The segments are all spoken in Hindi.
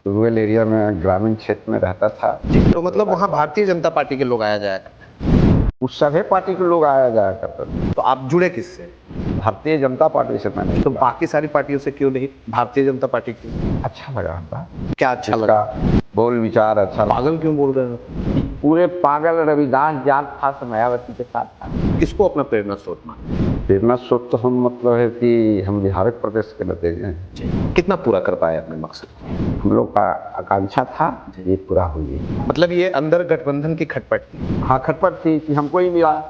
रूरल एरिया में, ग्रामीण क्षेत्र में रहता था। तो मतलब वहाँ भारतीय जनता पार्टी के लोग आया जाया करते उस सभी पार्टी के लोग आया जाया करते थे। तो आप जुड़े किससे? भारतीय जनता पार्टी से मैंने तो बाकी सारी पार्टियों से क्यों नहीं, भारतीय जनता पार्टी क्यों? अच्छा लगा था। क्या अच्छा इसका लगा? बोल विचार अच्छा लगा। पागल क्यों बोल रहे हो? पूरे पागल रविदास जाट था, मायावती के साथ था। किसको अपना प्रेरणा स्रोत मानते हैं? प्रेरणा स्रोत तो हम मतलब है कि हम बिहार प्रदेश के नतीजे हैं। कितना पूरा कर पाए अपने मकसद? हम लोग का आकांक्षा था, ये पूरा हुई। मतलब ये अंदर गठबंधन की खटपट थी। हाँ, खटपट थी कि हमको ही मिला।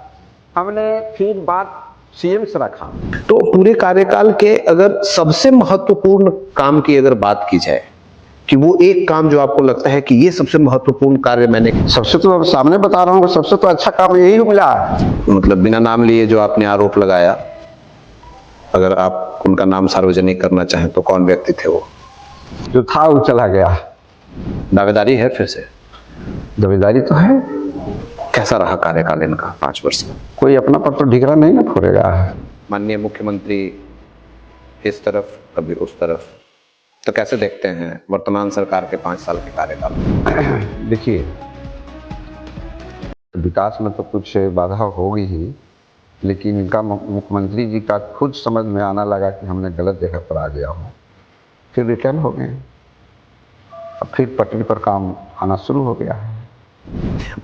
हमने फिर बात सीएम से रखा। तो पूरे कार्यकाल के अगर सबसे महत्वपूर्ण काम की अगर बात की जाए कि वो एक काम जो आपको लगता है कि ये सबसे महत्वपूर्ण कार्य मैंने, सबसे तो सामने बता रहा हूँ, सबसे तो अच्छा काम यही मिला। मतलब बिना नाम लिए जो आपने आरोप लगाया, अगर आप उनका नाम सार्वजनिक करना चाहें तो कौन व्यक्ति थे वो? जो था वो चला गया। दावेदारी है फिर से? दावेदारी तो है। कैसा रहा कार्यकाल इनका 5 वर्ष का? कोई अपना पर तो ढिकरा नहीं ना फोड़ेगा। माननीय मुख्यमंत्री इस तरफ कभी उस तरफ, तो कैसे देखते हैं वर्तमान सरकार के 5 साल के कार्यकाल? देखिए, विकास में तो कुछ बाधा होगी ही, लेकिन इनका मुख्यमंत्री जी का खुद समझ में आना लगा कि हमने गलत जगह पर आ गया हूँ, फिर रिटर्न हो गए। अब फिर पटरी पर काम आना शुरू हो गया है।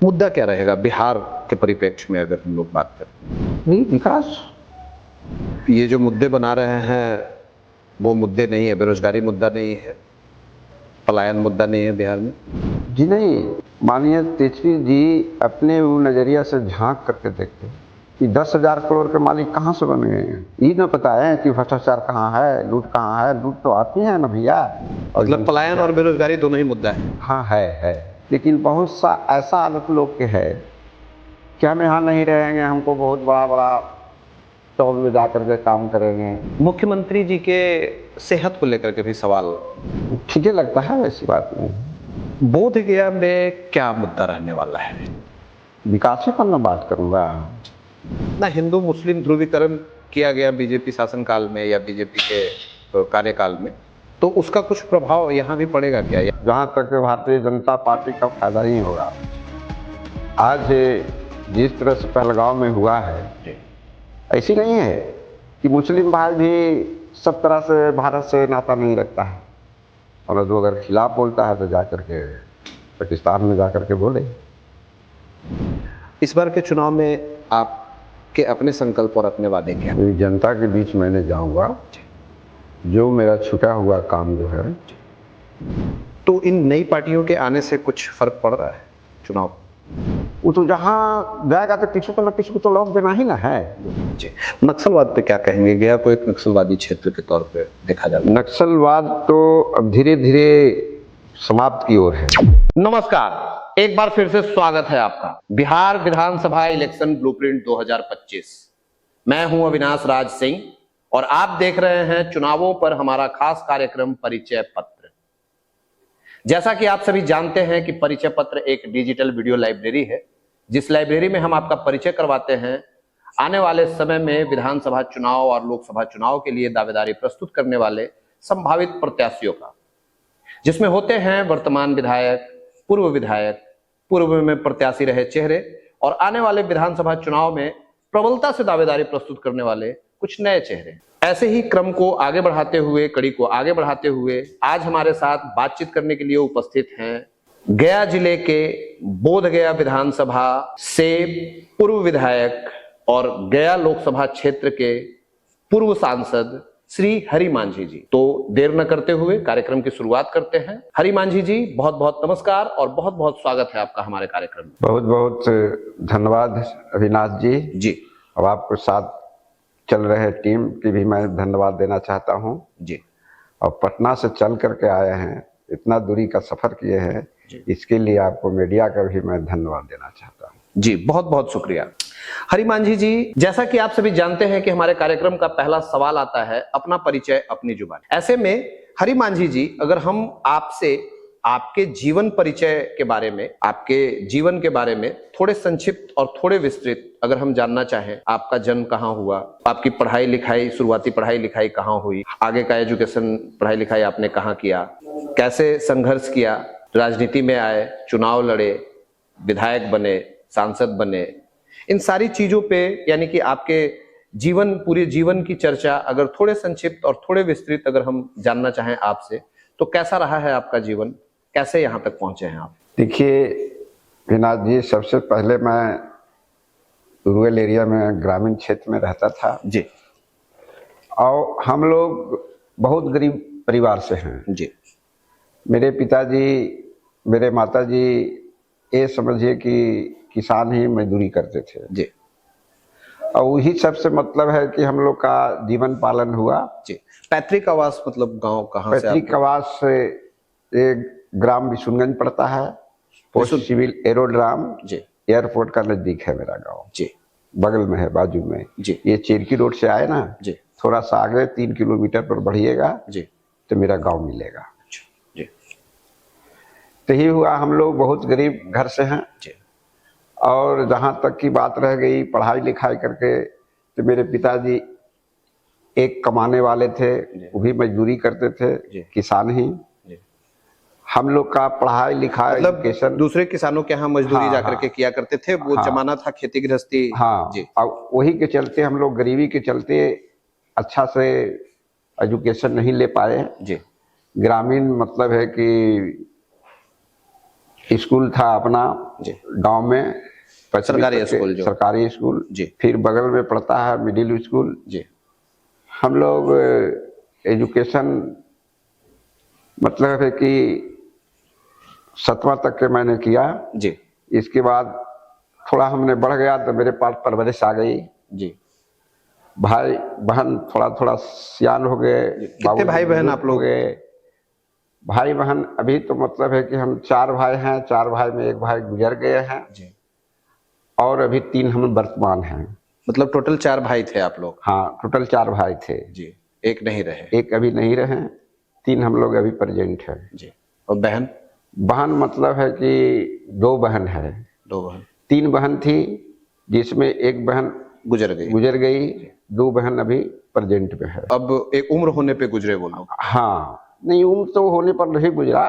मुद्दा क्या रहेगा बिहार के परिप्रेक्ष्य में अगर हम लोग बात करें? नहीं, विकास। ये जो मुद्दे बना रहे हैं वो मुद्दे नहीं है, बेरोजगारी मुद्दा नहीं है, पलायन मुद्दा नहीं है बिहार में? जी नहीं, माननीय तेजस्वी जी अपने वो नज़रिया से झांक करके देखते कि 10,000 करोड़ के मालिक कहाँ से बन गए हैं। ये न पता है कि भ्रष्टाचार कहाँ है, लूट कहाँ है। लूट तो आती है ना भैया। और मतलब पलायन और बेरोजगारी दोनों ही मुद्दा है। हाँ है। लेकिन बहुत सा ऐसा आदत लोग के है कि हम यहाँ नहीं रहेंगे, हमको बहुत बड़ा बड़ा टॉप में जा करके काम करेंगे। मुख्यमंत्री जी के सेहत को लेकर के भी सवाल। ठीक है, लगता है, ऐसी बात नहीं। बोध गया में क्या मुद्दा रहने वाला है? विकास पर मैं बात करूँगा ना, हिंदू मुस्लिम ध्रुवीकरण किया गया बीजेपी शासनकाल में या बीजेपी के कार्यकाल में, तो उसका कुछ प्रभाव यहाँ भी पड़ेगा क्या? जहाँ तक भारतीय जनता पार्टी का फायदा ही होगा। आज जिस तरह से पहलगांव में हुआ है, ऐसी नहीं है कि मुस्लिम भाई भी सब तरह से भारत से नाता नहीं रखता है, और जो अगर खिलाफ बोलता है तो जाकर के पाकिस्तान में जाकर के बोले। इस बार के चुनाव में आपके अपने संकल्प और अपने वादे क्या? जनता के बीच मैंने जाऊंगा, जो मेरा छूटा हुआ काम जो है। तो इन नई पार्टियों के आने से कुछ फर्क पड़ रहा है चुनाव? वो तो जहाँ जाएगा तो किसी को न किसी को तो लॉक देना ही ना है। जी, नक्सलवाद पे क्या कहेंगे? गया को एक नक्सलवादी क्षेत्र के तौर पे देखा जाता है। नक्सलवाद तो अब धीरे धीरे समाप्त की ओर है। नमस्कार, एक बार फिर से स्वागत है आपका बिहार विधानसभा इलेक्शन ब्लूप्रिंट 2025। मैं हूं अविनाश राज सिंह और आप देख रहे हैं चुनावों पर हमारा खास कार्यक्रम परिचय पत्र। जैसा कि आप सभी जानते हैं कि परिचय पत्र एक डिजिटल वीडियो लाइब्रेरी है, जिस लाइब्रेरी में हम आपका परिचय करवाते हैं आने वाले समय में विधानसभा चुनाव और लोकसभा चुनाव के लिए दावेदारी प्रस्तुत करने वाले संभावित प्रत्याशियों का, जिसमें होते हैं वर्तमान विधायक, पूर्व में प्रत्याशी रहे चेहरे और आने वाले विधानसभा चुनाव में प्रबलता से दावेदारी प्रस्तुत करने वाले कुछ नए चेहरे। ऐसे ही क्रम को आगे बढ़ाते हुए, कड़ी को आगे बढ़ाते हुए आज हमारे साथ बातचीत करने के लिए उपस्थित हैं गया जिले के बोध गया विधानसभा से पूर्व विधायक और गया लोकसभा क्षेत्र के पूर्व सांसद श्री हरि मांझी जी। तो देर न करते हुए कार्यक्रम की शुरुआत करते हैं। हरि मांझी जी, बहुत बहुत नमस्कार और बहुत बहुत स्वागत है आपका हमारे कार्यक्रम में। बहुत बहुत धन्यवाद अविनाश जी। जी, अब आपके साथ चल रहे टीम की भी मैं धन्यवाद देना चाहता हूं जी। और पटना से चल करके आए हैं, इतना दूरी का सफर किए हैं, इसके लिए आपको मीडिया का भी मैं धन्यवाद देना चाहता हूं। जी, बहुत बहुत शुक्रिया। हरि मांझी जी, जैसा कि आप सभी जानते हैं कि हमारे कार्यक्रम का पहला सवाल आता है अपना परिचय अपनी जुबान। ऐसे में हरि मांझी जी, अगर हम आपसे आपके जीवन परिचय के बारे में, आपके जीवन के बारे में थोड़े संक्षिप्त और थोड़े विस्तृत अगर हम जानना चाहें, आपका जन्म कहाँ हुआ, आपकी पढ़ाई लिखाई, शुरुआती पढ़ाई लिखाई कहाँ हुई, आगे का एजुकेशन पढ़ाई लिखाई आपने कहाँ किया, कैसे संघर्ष किया, राजनीति में आए, चुनाव लड़े, विधायक बने, सांसद बने, इन सारी चीजों पे यानी कि आपके जीवन, पूरे जीवन की चर्चा अगर थोड़े संक्षिप्त और थोड़े विस्तृत अगर हम जानना चाहें आपसे, तो कैसा रहा है आपका जीवन, कैसे यहाँ तक पहुंचे हैं आप? देखिए विनाथ जी, सबसे पहले मैं रूरल एरिया में, ग्रामीण क्षेत्र में रहता था जी और हम लोग बहुत गरीब परिवार से हैं जी। मेरे पिताजी, मेरे माताजी, ये समझिए कि किसान ही मजदूरी करते थे जी। और वही सबसे मतलब है कि हम लोग का जीवन पालन हुआ जी। पैतृक आवास मतलब गांव कहाँ से? पैतृक आवास से एक ग्राम विशुनगंज पड़ता है, पोस्ट सिविल एरोड्राम जी, एयरपोर्ट का नजदीक है मेरा गांव जी, बगल में है, बाजू में जी। ये चेरकी रोड से आए ना जी, थोड़ा सा आगे 3 किलोमीटर पर बढ़िएगा जी, तो मेरा गांव मिलेगा। जी, तो ही हुआ, हम लोग बहुत गरीब घर से हैं जी। और जहाँ तक की बात रह गई पढ़ाई लिखाई करके, तो मेरे पिताजी एक कमाने वाले थे, वो भी मजदूरी करते थे, किसान ही। हम लोग का पढ़ाई लिखाई मतलब एजुकेशन दूसरे किसानों के यहाँ मजदूरी हाँ, जाकर के किया करते थे, वो हाँ, जमाना था खेती गृहस्थी। हाँ जी, और वही के चलते हम लोग गरीबी के चलते अच्छा से एजुकेशन नहीं ले पाए। जी, ग्रामीण मतलब है कि स्कूल था अपना जी, गांव में, सरकारी स्कूल जो सरकारी स्कूल जी, फिर बगल में पड़ता है मिडिल स्कूल। जी, हम लोग एजुकेशन मतलब है कि 7वां तक के मैंने किया जी, इसके बाद थोड़ा हमने बढ़ गया तो मेरे पास परवरिश आ गई। जी। भाई बहन थोड़ा थोड़ा सियान हो गए। कितने भाई बहन आप लोग? हो गए भाई बहन अभी तो मतलब है कि हम 4 भाई हैं, 4 भाई में एक भाई गुजर गए हैं जी। और अभी 3 हम वर्तमान हैं। मतलब टोटल 4 भाई थे आप लोग? हाँ टोटल 4 भाई थे जी। एक नहीं रहे? एक अभी नहीं रहे, 3 हम लोग अभी प्रेजेंट है जी। और बहन? बहन मतलब है कि 2 बहन है। 2 बहन? 3 बहन थी जिसमें एक बहन गुजर गई। 2 बहन अभी प्रेजेंट में है। अब एक उम्र होने पे गुजरे वो लोग? हाँ नहीं, उम्र तो होने पर नहीं गुजरा,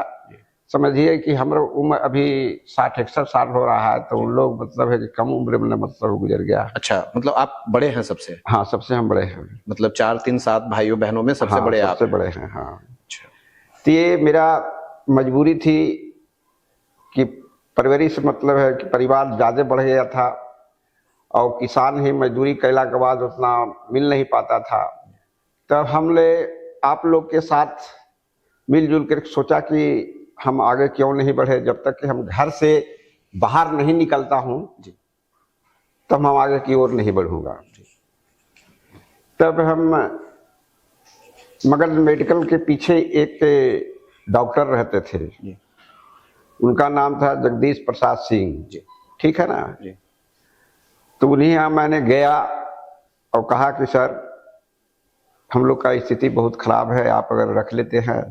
समझिए कि हमारा उम्र अभी 60-61 साल हो रहा है, तो उन लोग मतलब है कि कम उम्र में मतलब गुजर गया। अच्छा, मतलब आप बड़े हैं सबसे? हाँ सबसे हम बड़े हैं, मतलब 4, 3, 7 भाइयों बहनों में सबसे हाँ, बड़े आप? सबसे बड़े हैं हाँ। अच्छा। तो ये मेरा मजबूरी थी कि परवरिश मतलब है कि परिवार ज्यादा बढ़ गया था और किसान ही मजदूरी कैला के बाद उतना मिल नहीं पाता था। तब हमने आप लोग के साथ मिलजुल कर सोचा कि हम आगे क्यों नहीं बढ़े, जब तक कि हम घर से बाहर नहीं निकलता हूँ तब हम आगे की ओर नहीं बढ़ूंगा। तब हम मगर मेडिकल के पीछे एक डॉक्टर रहते थे, उनका नाम था जगदीश प्रसाद सिंह, ठीक है ना जी। तो उन्हीं यहाँ मैंने गया और कहा कि सर हम लोग का स्थिति बहुत खराब है, आप अगर रख लेते हैं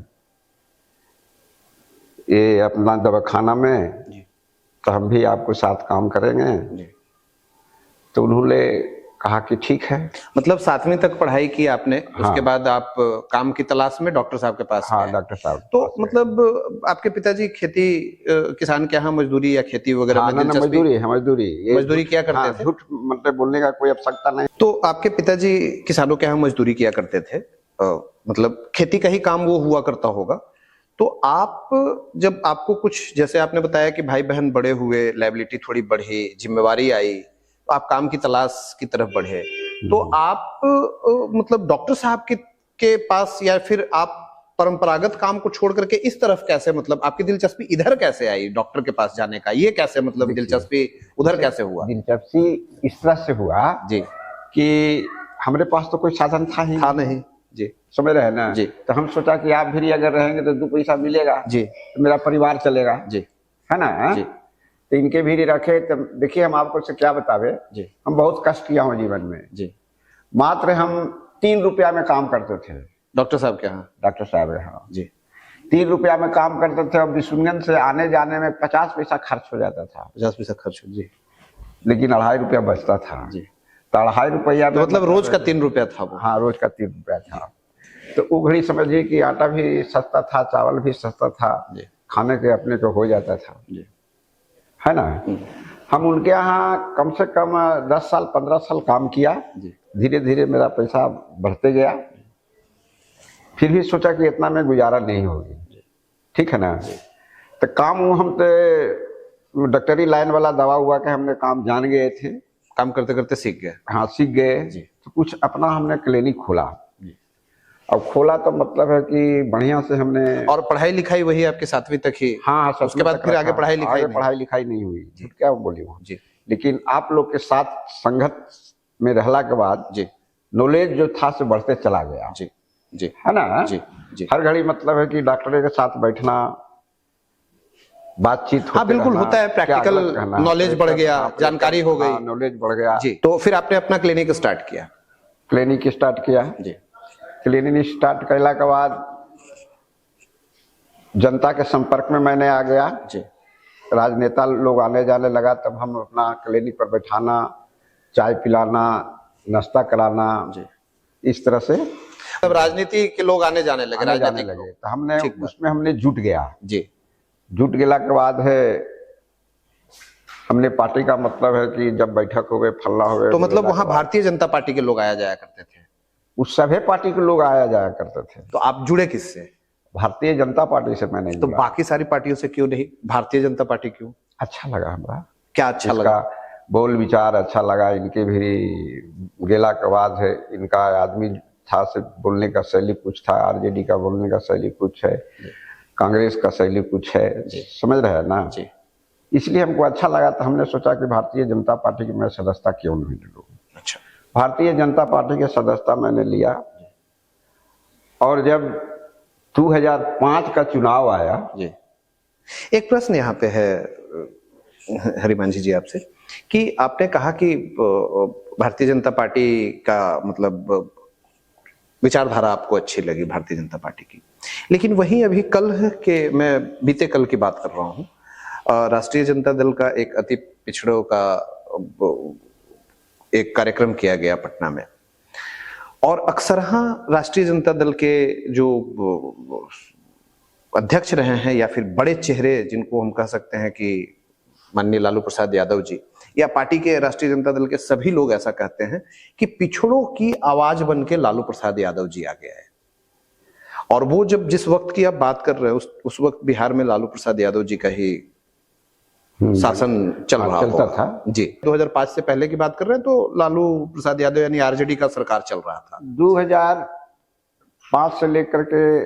ये अपना दवाखाना में तो हम भी आपको साथ काम करेंगे। तो उन्होंने कहा कि ठीक है। मतलब 7वीं तक पढ़ाई की आपने? हाँ। उसके बाद आप काम की तलाश में डॉक्टर साहब के पास हाँ गए? डॉक्टर साहब। तो मतलब आपके पिताजी खेती किसान के यहाँ मजदूरी या खेती वगैरह हाँ, में दिलचस्पी? मजदूरी है, मजदूरी किया करते हाँ, थे? झूठ मतलब बोलने का कोई आवश्यकता नहीं। तो आपके पिताजी किसानों के यहाँ मजदूरी किया करते थे, मतलब खेती का ही काम वो हुआ करता होगा। तो आप जब आपको कुछ, जैसे आपने बताया कि भाई बहन बड़े हुए, लायबिलिटी थोड़ी बढ़ी, जिम्मेवारी आई, तो आप काम की तलाश की तरफ बढ़े, तो आप मतलब डॉक्टर साहब के पास या फिर आप परंपरागत काम को छोड़ करके इस तरफ कैसे, मतलब आपकी दिलचस्पी इधर कैसे आई डॉक्टर के पास जाने का? ये कैसे मतलब दिलचस्पी उधर कैसे हुआ? दिलचस्पी इस तरह से हुआ जी कि हमारे पास तो कोई साधन था नहीं जी, समझ रहे हैं ना जी। तो हम सोचा कि आप भी अगर रहेंगे तो 2 पैसा मिलेगा जी, तो मेरा परिवार चलेगा जी, है ना जी। तो इनके भी रखे। तो देखिए हम आपको से क्या बतावे जी, हम बहुत कष्ट किया हूँ जीवन में जी। मात्र हम 3 रुपया में काम करते थे डॉक्टर साहब के यहाँ? डॉक्टर साहब हाँ जी। 3 रुपया में काम करते थे और विशुनगंज से आने जाने में 50 पैसा खर्च हो जाता था। 50 पैसा खर्च? जी। लेकिन 2.5 रुपया बचता था जी। तो 2.5 रुपया तो मतलब रोज का 3 रुपया था वो? हाँ रोज का 3 रुपया था। तो वो घड़ी समझिए कि आटा भी सस्ता था, चावल भी सस्ता था, खाने के अपने को हो जाता था, है ना। हम उनके यहाँ कम से कम 10 साल 15 साल काम किया, धीरे धीरे मेरा पैसा बढ़ते गया, फिर भी सोचा कि इतना में गुजारा नहीं होगी, ठीक है ना। तो काम हम तो डॉक्टरी लाइन वाला दवा हुआ कि हमने काम जान गए थे, काम करते करते सीख गए। हाँ सीख गए, तो कुछ अपना हमने क्लिनिक खोला। अब खोला तो मतलब है कि बढ़िया से हमने, और पढ़ाई लिखाई वही आपके 7वीं तक ही? हाँ, उसके बाद फिर आगे पढ़ाई लिखाई नहीं हुई, क्या बोली जी। लेकिन आप लोग के साथ संगत में रहला के बाद जी नॉलेज जो था से बढ़ते चला गया जी, जी है ना जी, जी। हर घड़ी मतलब है कि डॉक्टर के साथ बैठना, बातचीत, हाँ बिल्कुल होता है, प्रैक्टिकल नॉलेज बढ़ गया, जानकारी हो गई, नॉलेज बढ़ गया जी। तो फिर आपने अपना क्लिनिक स्टार्ट किया? क्लिनिक स्टार्ट किया जी। क्लिनिक स्टार्ट करने के बाद जनता के संपर्क में मैंने आ गया जी। राजनेता लोग आने जाने लगा, तब हम अपना क्लिनिक पर बैठाना, चाय पिलाना, नाश्ता कराना जी, इस तरह से तब राजनीति के लोग आने जाने लगे, तो हमने उसमें हमने जुट गया जी। जुट गया के बाद है हमने पार्टी का मतलब है कि जब बैठक हो गए, फल्ला हो गए, तो मतलब वहाँ भारतीय जनता पार्टी के लोग आया जाया करते थे? उस सभी पार्टी के लोग आया जाया करते थे। तो आप जुड़े किससे? भारतीय जनता पार्टी से मैंने। तो बाकी सारी पार्टियों से क्यों नहीं, भारतीय जनता पार्टी क्यों? अच्छा लगा हमरा। क्या अच्छा लगा? बोल विचार अच्छा लगा, इनके भी गेला के बाद है, इनका आदमी था से बोलने का शैली कुछ था, आरजेडी का बोलने का शैली कुछ है, कांग्रेस का शैली कुछ है, समझ रहे हैं ना जी। इसलिए हमको अच्छा लगा, तो हमने सोचा कि भारतीय जनता पार्टी की मैं सदस्यता क्यों नहीं ले लूं। अच्छा। भारतीय जनता पार्टी के सदस्यता मैंने लिया, और जब 2005 का चुनाव आया जी। एक प्रश्न यहाँ पे है हरिमांझी जी आपसे, कि आपने कहा कि भारतीय जनता पार्टी का मतलब विचारधारा आपको अच्छी लगी भारतीय जनता पार्टी की, लेकिन वहीं अभी कल के, मैं बीते कल की बात कर रहा हूँ, राष्ट्रीय जनता दल का एक अति पिछड़ों का एक कार्यक्रम किया गया पटना में, और अक्सरहा राष्ट्रीय जनता दल के जो अध्यक्ष रहे हैं या फिर बड़े चेहरे जिनको हम कह सकते हैं कि माननीय लालू प्रसाद यादव जी, या पार्टी के राष्ट्रीय जनता दल के सभी लोग ऐसा कहते हैं कि पिछड़ों की आवाज बन के लालू प्रसाद यादव जी आ गया है। और वो जब जिस वक्त की आप बात कर रहे हो उस वक्त बिहार में लालू प्रसाद यादव जी का ही शासन चलता था जी। 2005 से पहले की बात कर रहे हैं तो लालू प्रसाद यादव यानी आरजेडी का सरकार चल रहा था। 2005 से लेकर के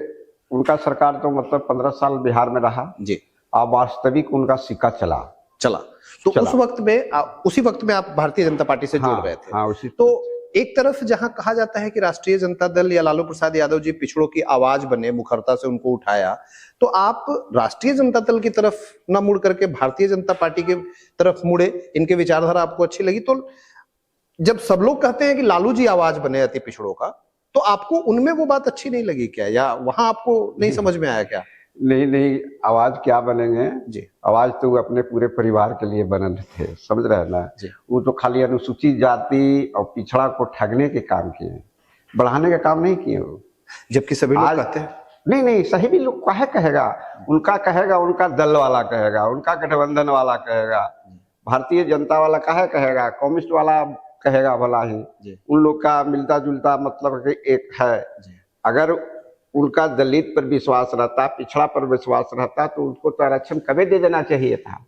उनका सरकार तो मतलब 15 साल बिहार में रहा जी। अब वास्तविक उनका सिक्का चला तो उस वक्त में उसी वक्त में आप भारतीय जनता पार्टी से जुड़ रहे थे। हाँ, उसी तो एक तरफ जहां कहा जाता है कि राष्ट्रीय जनता दल या लालू प्रसाद यादव जी पिछड़ों की आवाज बने, मुखरता से उनको उठाया, तो आप राष्ट्रीय जनता दल की तरफ न मुड़ करके भारतीय जनता पार्टी की तरफ मुड़े, इनके विचारधारा आपको अच्छी लगी। तो जब सब लोग कहते हैं कि लालू जी आवाज बने अति पिछड़ों का, तो आपको उनमें वो बात अच्छी नहीं लगी क्या, या वहां आपको नहीं समझ में आया क्या? नहीं, आवाज क्या बनेंगे जी, आवाज तो अपने पूरे परिवार के लिए बने थे, समझ रहे हैं ना जी। वो तो खाली अनुसूचित जाति और पिछड़ा को ठगने के काम किए, बढ़ाने का काम नहीं किए। जबकि सभी लोग कहते हैं नहीं, सही भी लोग काहे कहेगा, उनका कहेगा, उनका दल वाला कहेगा, उनका गठबंधन वाला कहेगा, भारतीय जनता वाला काहे कहेगा, कम्युनिस्ट वाला कहेगा भला ही। उन लोग का मिलता जुलता मतलब एक है। अगर उनका दलित पर विश्वास रहता, पिछड़ा पर विश्वास रहता, तो उनको तो आरक्षण कभी दे देना चाहिए था।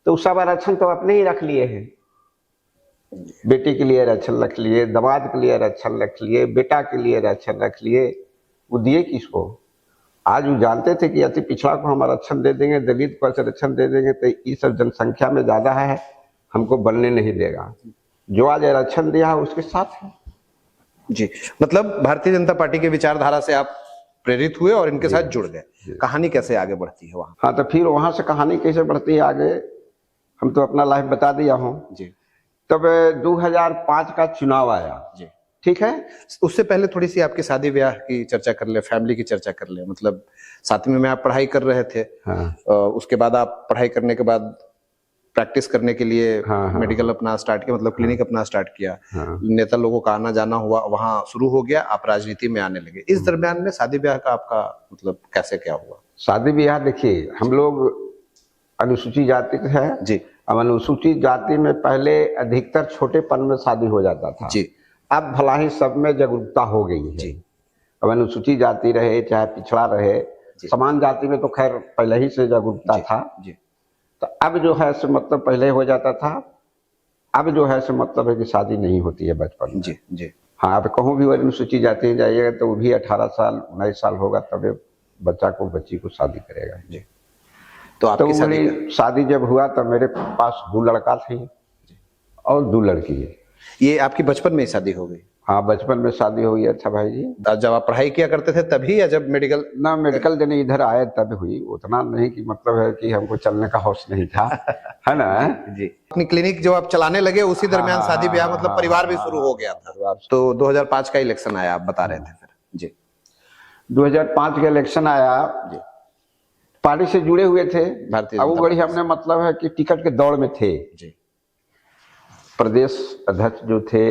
तो सब आरक्षण तो अपने ही रख लिए हैं, बेटी के लिए आरक्षण रख लिए, दामाद के लिए आरक्षण रख लिए, बेटा के लिए आरक्षण रख लिए। वो दिए किसको? आज वो जानते थे कि अति पिछड़ा को हम आरक्षण दे देंगे, दलित को आरक्षण दे देंगे तो ये सब जनसंख्या में ज्यादा है, हमको बनने नहीं देगा। जो आज आरक्षण दिया है उसके साथ है जी। मतलब भारतीय जनता पार्टी के विचारधारा से आप प्रेरित हुए और इनके साथ जुड़ गए। कहानी कैसे आगे बढ़ती है वहां? हाँ, तो फिर वहां से कहानी कैसे बढ़ती है आगे, हम तो अपना लाइफ बता दिया हूँ जी। तब 2005 का चुनाव आया जी, ठीक है। उससे पहले थोड़ी सी आपकी शादी ब्याह की चर्चा कर ले, फैमिली की चर्चा कर ले। मतलब 7वीं में आप पढ़ाई कर रहे थे, हाँ। उसके बाद आप पढ़ाई करने के बाद प्रैक्टिस करने के लिए हाँ, हाँ, मेडिकल अपना स्टार्ट किया, मतलब क्लिनिक अपना स्टार्ट किया, हाँ। नेता लोगों का आना जाना हुआ, वहां शुरू हो गया, आप राजनीति में आने लगे। इस दरमियान में शादी ब्याह का आपका मतलब कैसे क्या हुआ? शादी ब्याह देखिए, हम लोग अनुसूचित जाति के हैं जी अब अनुसूचित जाति में पहले अधिकतर छोटेपन में शादी हो जाता था। जी अब भला ही सब में जागरूकता हो गई है। जी अब अनुसूचित जाति रहे चाहे पिछड़ा रहे, समान जाति में तो खैर पहले ही से जागरूकता था। जी तो अब जो है सो मतलब पहले हो जाता था, अब जो है सो मतलब है कि शादी नहीं होती है बचपन में। जी जी हाँ, अब कहूँ भी अनुसूचित जाति में जाइएगा तो वो भी 18 साल 19 साल होगा तब बच्चा को बच्ची को शादी करेगा। जी। तो आपकी शादी जब हुआ तो मेरे पास 2 लड़का थे और 2 लड़की है। ये आपकी बचपन में ही शादी हो गई? हाँ, बचपन में शादी हो गई। अच्छा भाई जी, जब आप पढ़ाई किया करते थे तभी, या जब मेडिकल? ना, मेडिकल देने इधर आए तब हुई, उतना नहीं कि मतलब है कि हमको चलने का होश नहीं था है ना। जी। अपनी क्लिनिक जो आप चलाने लगे उसी दरमियान शादी ब्याह मतलब परिवार भी शुरू हो गया था। तो 2005 का इलेक्शन आया, आप बता रहे थे फिर? जी 2005 का इलेक्शन आया जी। पार्टी से जुड़े हुए थे भारतीय अब बड़ी हमने मतलब है कि टिकट के दौड़ में थे जी। प्रदेश अध्यक्ष जो थे,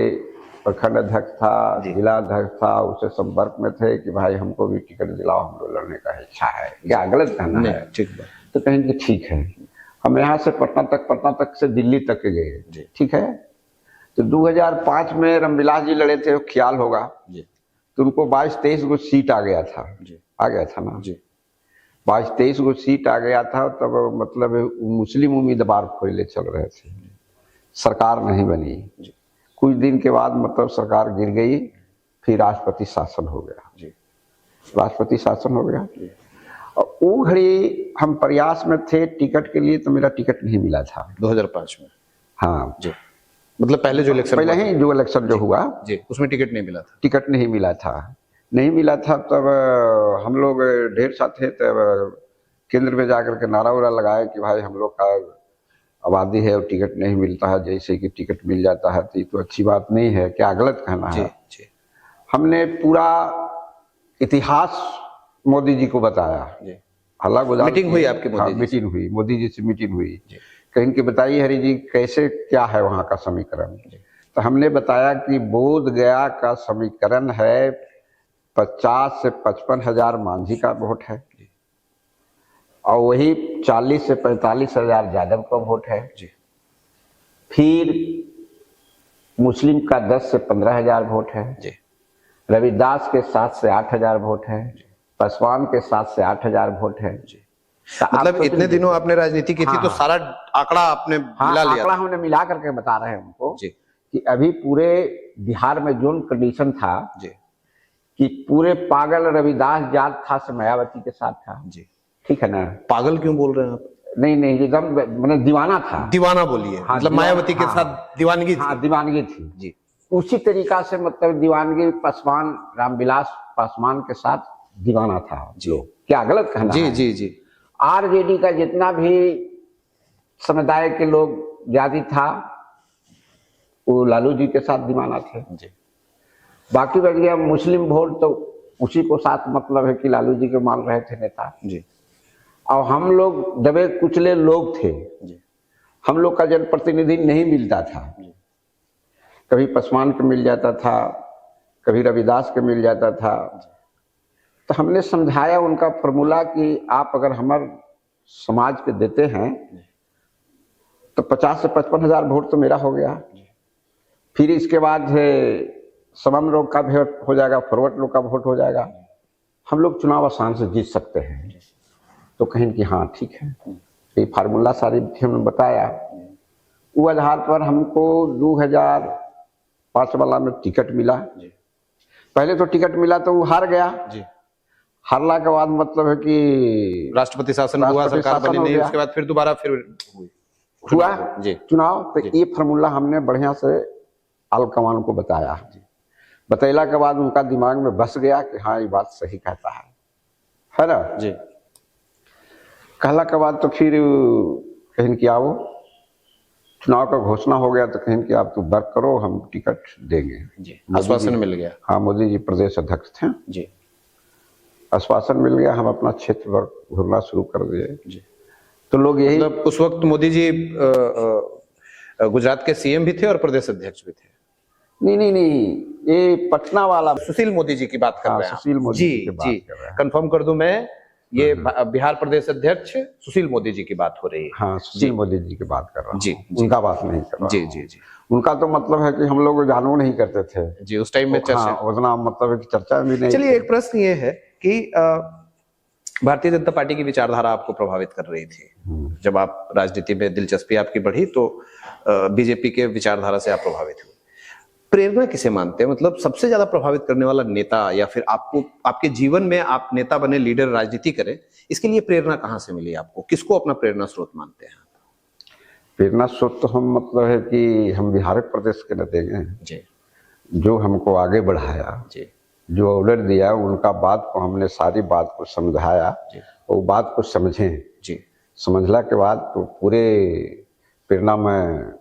प्रखंड अध्यक्ष था, जिला अध्यक्ष था, उससे संपर्क में थे कि भाई हमको भी टिकट दिलाओ, हम लोग लड़ने का इच्छा है, क्या गलत कहना है? ठीक है। तो कहें कि ठीक है। हम यहाँ से पटना तक से दिल्ली तक के गए, ठीक है। तो 2005 में रामविलास जी लड़े थे, ख्याल होगा जी। तो उनको 22-23 गो सीट आ गया था जी। आ गया था ना जी। 22-23 गो सीट आ गया था। तब मतलब मुस्लिम उम्मीदवार खोले चल रहे थे, सरकार नहीं बनी। कुछ दिन के बाद मतलब सरकार गिर गई, फिर राष्ट्रपति शासन हो गया जी। राष्ट्रपति शासन हो गया और वो घड़ी हम प्रयास में थे टिकट के लिए, तो मेरा टिकट नहीं मिला था 2005 में। हाँ जी, मतलब पहले जो इलेक्शन, पहले ही जो इलेक्शन जो हुआ जी, उसमें टिकट नहीं मिला था। टिकट नहीं मिला था। तब हम लोग ढेर सा थे, तब केंद्र में जाकर के नारा उरा लगाए कि भाई हम लोग का आबादी है और टिकट नहीं मिलता है, जैसे कि टिकट मिल जाता है तो ये तो अच्छी बात नहीं है, क्या गलत कहना है जी। हमने पूरा इतिहास मोदी जी को बताया जी। हल्ला गुजार मीटिंग हुई आपकी? मीटिंग हुई, मोदी जी से मीटिंग हुई। कहीं कि बताइए हरि जी कैसे क्या है वहाँ का समीकरण। तो हमने बताया कि बोध गया का समीकरण है 50 से 55 हजार मांझी का वोट है और वही 40 से 45 हजार यादव का वोट है जी। फिर मुस्लिम का 10 से 15 हजार वोट है जी। रविदास के 7 से 8 हजार वोट है, पासवान के 7 से 8 हजार वोट है जी। तो मतलब इतने दिनों आपने राजनीति की थी तो सारा आंकड़ा आपने मिला लिया? आंकड़ा हमने मिला करके बता रहे हैं उनको जी कि अभी पूरे बिहार में जो कंडीशन था जी कि पूरे पागल रविदास जाट था से मायावती के साथ था जी, ठीक है ना। पागल क्यों बोल रहे हैं आप? नहीं एकदम मतलब दीवाना था। दीवाना बोलिए। हाँ, मतलब मायावती के साथ दीवानगी थी। हाँ, दीवानगी थी जी। उसी तरीका से मतलब दीवानगी पासवान, रामविलास पासवान के साथ दीवाना था जी। क्या गलत कहना जी है? जी जी। आरजेडी का जितना भी समुदाय के लोग जाति था वो लालू जी के साथ दीवाना थे जी। बाकी बच गया मुस्लिम वोट, तो उसी को साथ मतलब है कि लालू जी के मान रहे थे नेता जी। और हम लोग दबे कुचले लोग थे जी। हम लोग का जनप्रतिनिधि नहीं मिलता था जी। कभी पासवान के मिल जाता था, कभी रविदास के मिल जाता था। तो हमने समझाया उनका फॉर्मूला कि आप अगर हमारे समाज के देते हैं तो 50 से 55 हजार वोट तो मेरा हो गया। फिर इसके बाद समम लोग का वोट हो जाएगा, फॉरवर्ड लोग का वोट हो जाएगा, हम लोग चुनाव आसान से जीत सकते हैं। तो कहें कि हाँ ठीक है, ये फार्मूला सारी हमने बताया। वो आधार पर हमको 2005 वाला में टिकट मिला। पहले तो टिकट मिला तो वो हार गया जी। हारला के बाद मतलब है कि राष्ट्रपति शासन हुआ, सरकार बनी नहीं, उसके बाद फिर दोबारा फिर हुआ जी चुनाव। तो ये फार्मूला हमने बढ़िया से आलकमान को बताया। बतैला के बाद उनका दिमाग में बस गया कि हाँ ये बात सही कहता है ना जी। कहला के बाद तो फिर कहें कि आओ, चुनाव का घोषणा हो गया तो कहें कि आप तो वर्क करो, हम टिकट देंगे जी। आश्वासन मिल गया। हाँ, मोदी जी प्रदेश अध्यक्ष थे जी। आश्वासन मिल गया, हम अपना क्षेत्र पर घूरना शुरू कर दिए जी। तो लोग यही मतलब उस वक्त मोदी जी गुजरात के सीएम भी थे और प्रदेश अध्यक्ष भी थे। नहीं, ये पटना वाला सुशील मोदी जी की बात कर हाँ, रहे हैं आप। सुशील मोदी जी जी की बात जी, कर रहे हैं। कंफर्म कर दूं मैं, ये बिहार प्रदेश अध्यक्ष सुशील मोदी जी की बात हो रही है। हाँ, सुशील मोदी जी की बात कर रहा जी, हूँ, जी। उनका बात नहीं कर रहा जी हूँ। जी जी उनका तो मतलब है कि हम लोग जानू नहीं करते थे जी, उस टाइम में हाँ, चर्चा। उतना मतलब है कि चर्चा भी नहीं चलिए, थी। एक प्रश्न ये है कि भारतीय जनता पार्टी की विचारधारा आपको प्रभावित कर रही थी। जब आप राजनीति में दिलचस्पी आपकी बढ़ी तो बीजेपी के विचारधारा से आप प्रभावित हुए। प्रेरणा किसे मानते हैं, मतलब सबसे ज्यादा प्रभावित करने वाला नेता, या फिर आपको आपके जीवन में आप नेता बने, लीडर, राजनीति करें, इसके लिए प्रेरणा कहाँ से मिली आपको? किसको अपना प्रेरणा स्रोत मानते हैं? प्रेरणा स्रोत तो हम मतलब है कि हम बिहार प्रदेश के रहते हैं, जी जो हमको आगे बढ़ाया, जी जो ऑर्डर दिया, उनका बात को हमने सारी बात को समझाया, जी वो बात को समझें। जी समझला के बाद तो पूरे प्रेरणा में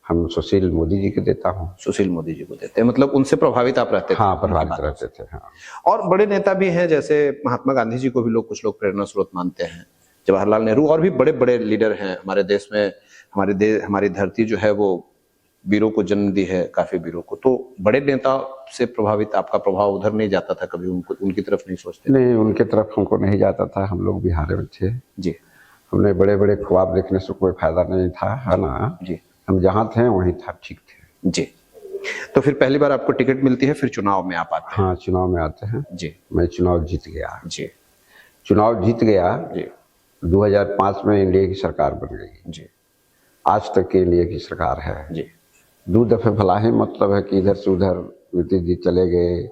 हम सुशील मोदी जी के देता हूँ। सुशील मोदी जी को देते हैं, मतलब उनसे प्रभावित आप रहते थे? हाँ, उनकी प्रभावित बातों रहते से। थे। हाँ, और बड़े नेता भी हैं, जैसे महात्मा गांधी जी को भी कुछ लोग प्रेरणा स्रोत मानते हैं, जवाहरलाल नेहरू, और भी बड़े बड़े लीडर हैं हमारे देश में। हमारी धरती जो है वो वीरों को जन्म दी है, काफी वीरों को। तो बड़े नेता से प्रभावित आपका प्रभाव उधर नहीं जाता था कभी? उनकी तरफ नहीं सोचते? नहीं, उनके तरफ हमको नहीं जाता था। हम लोग बिहार में थे जी हमने बड़े बड़े ख्वाब देखने से कोई फायदा नहीं था, है ना जी हम जहाँ थे वहीं था, ठीक थे। जी। तो फिर पहली बार आपको टिकट मिलती है, फिर चुनाव में आप आते हैं? हाँ, चुनाव में आते हैं। जी मैं चुनाव जीत गया। जी चुनाव जीत गया। जी 2005 में इंडिया की सरकार बन गई। जी आज तक की इंडिया की सरकार है। जी 2 दफे भला ही मतलब है कि इधर से उधर नीतीश जी चले गए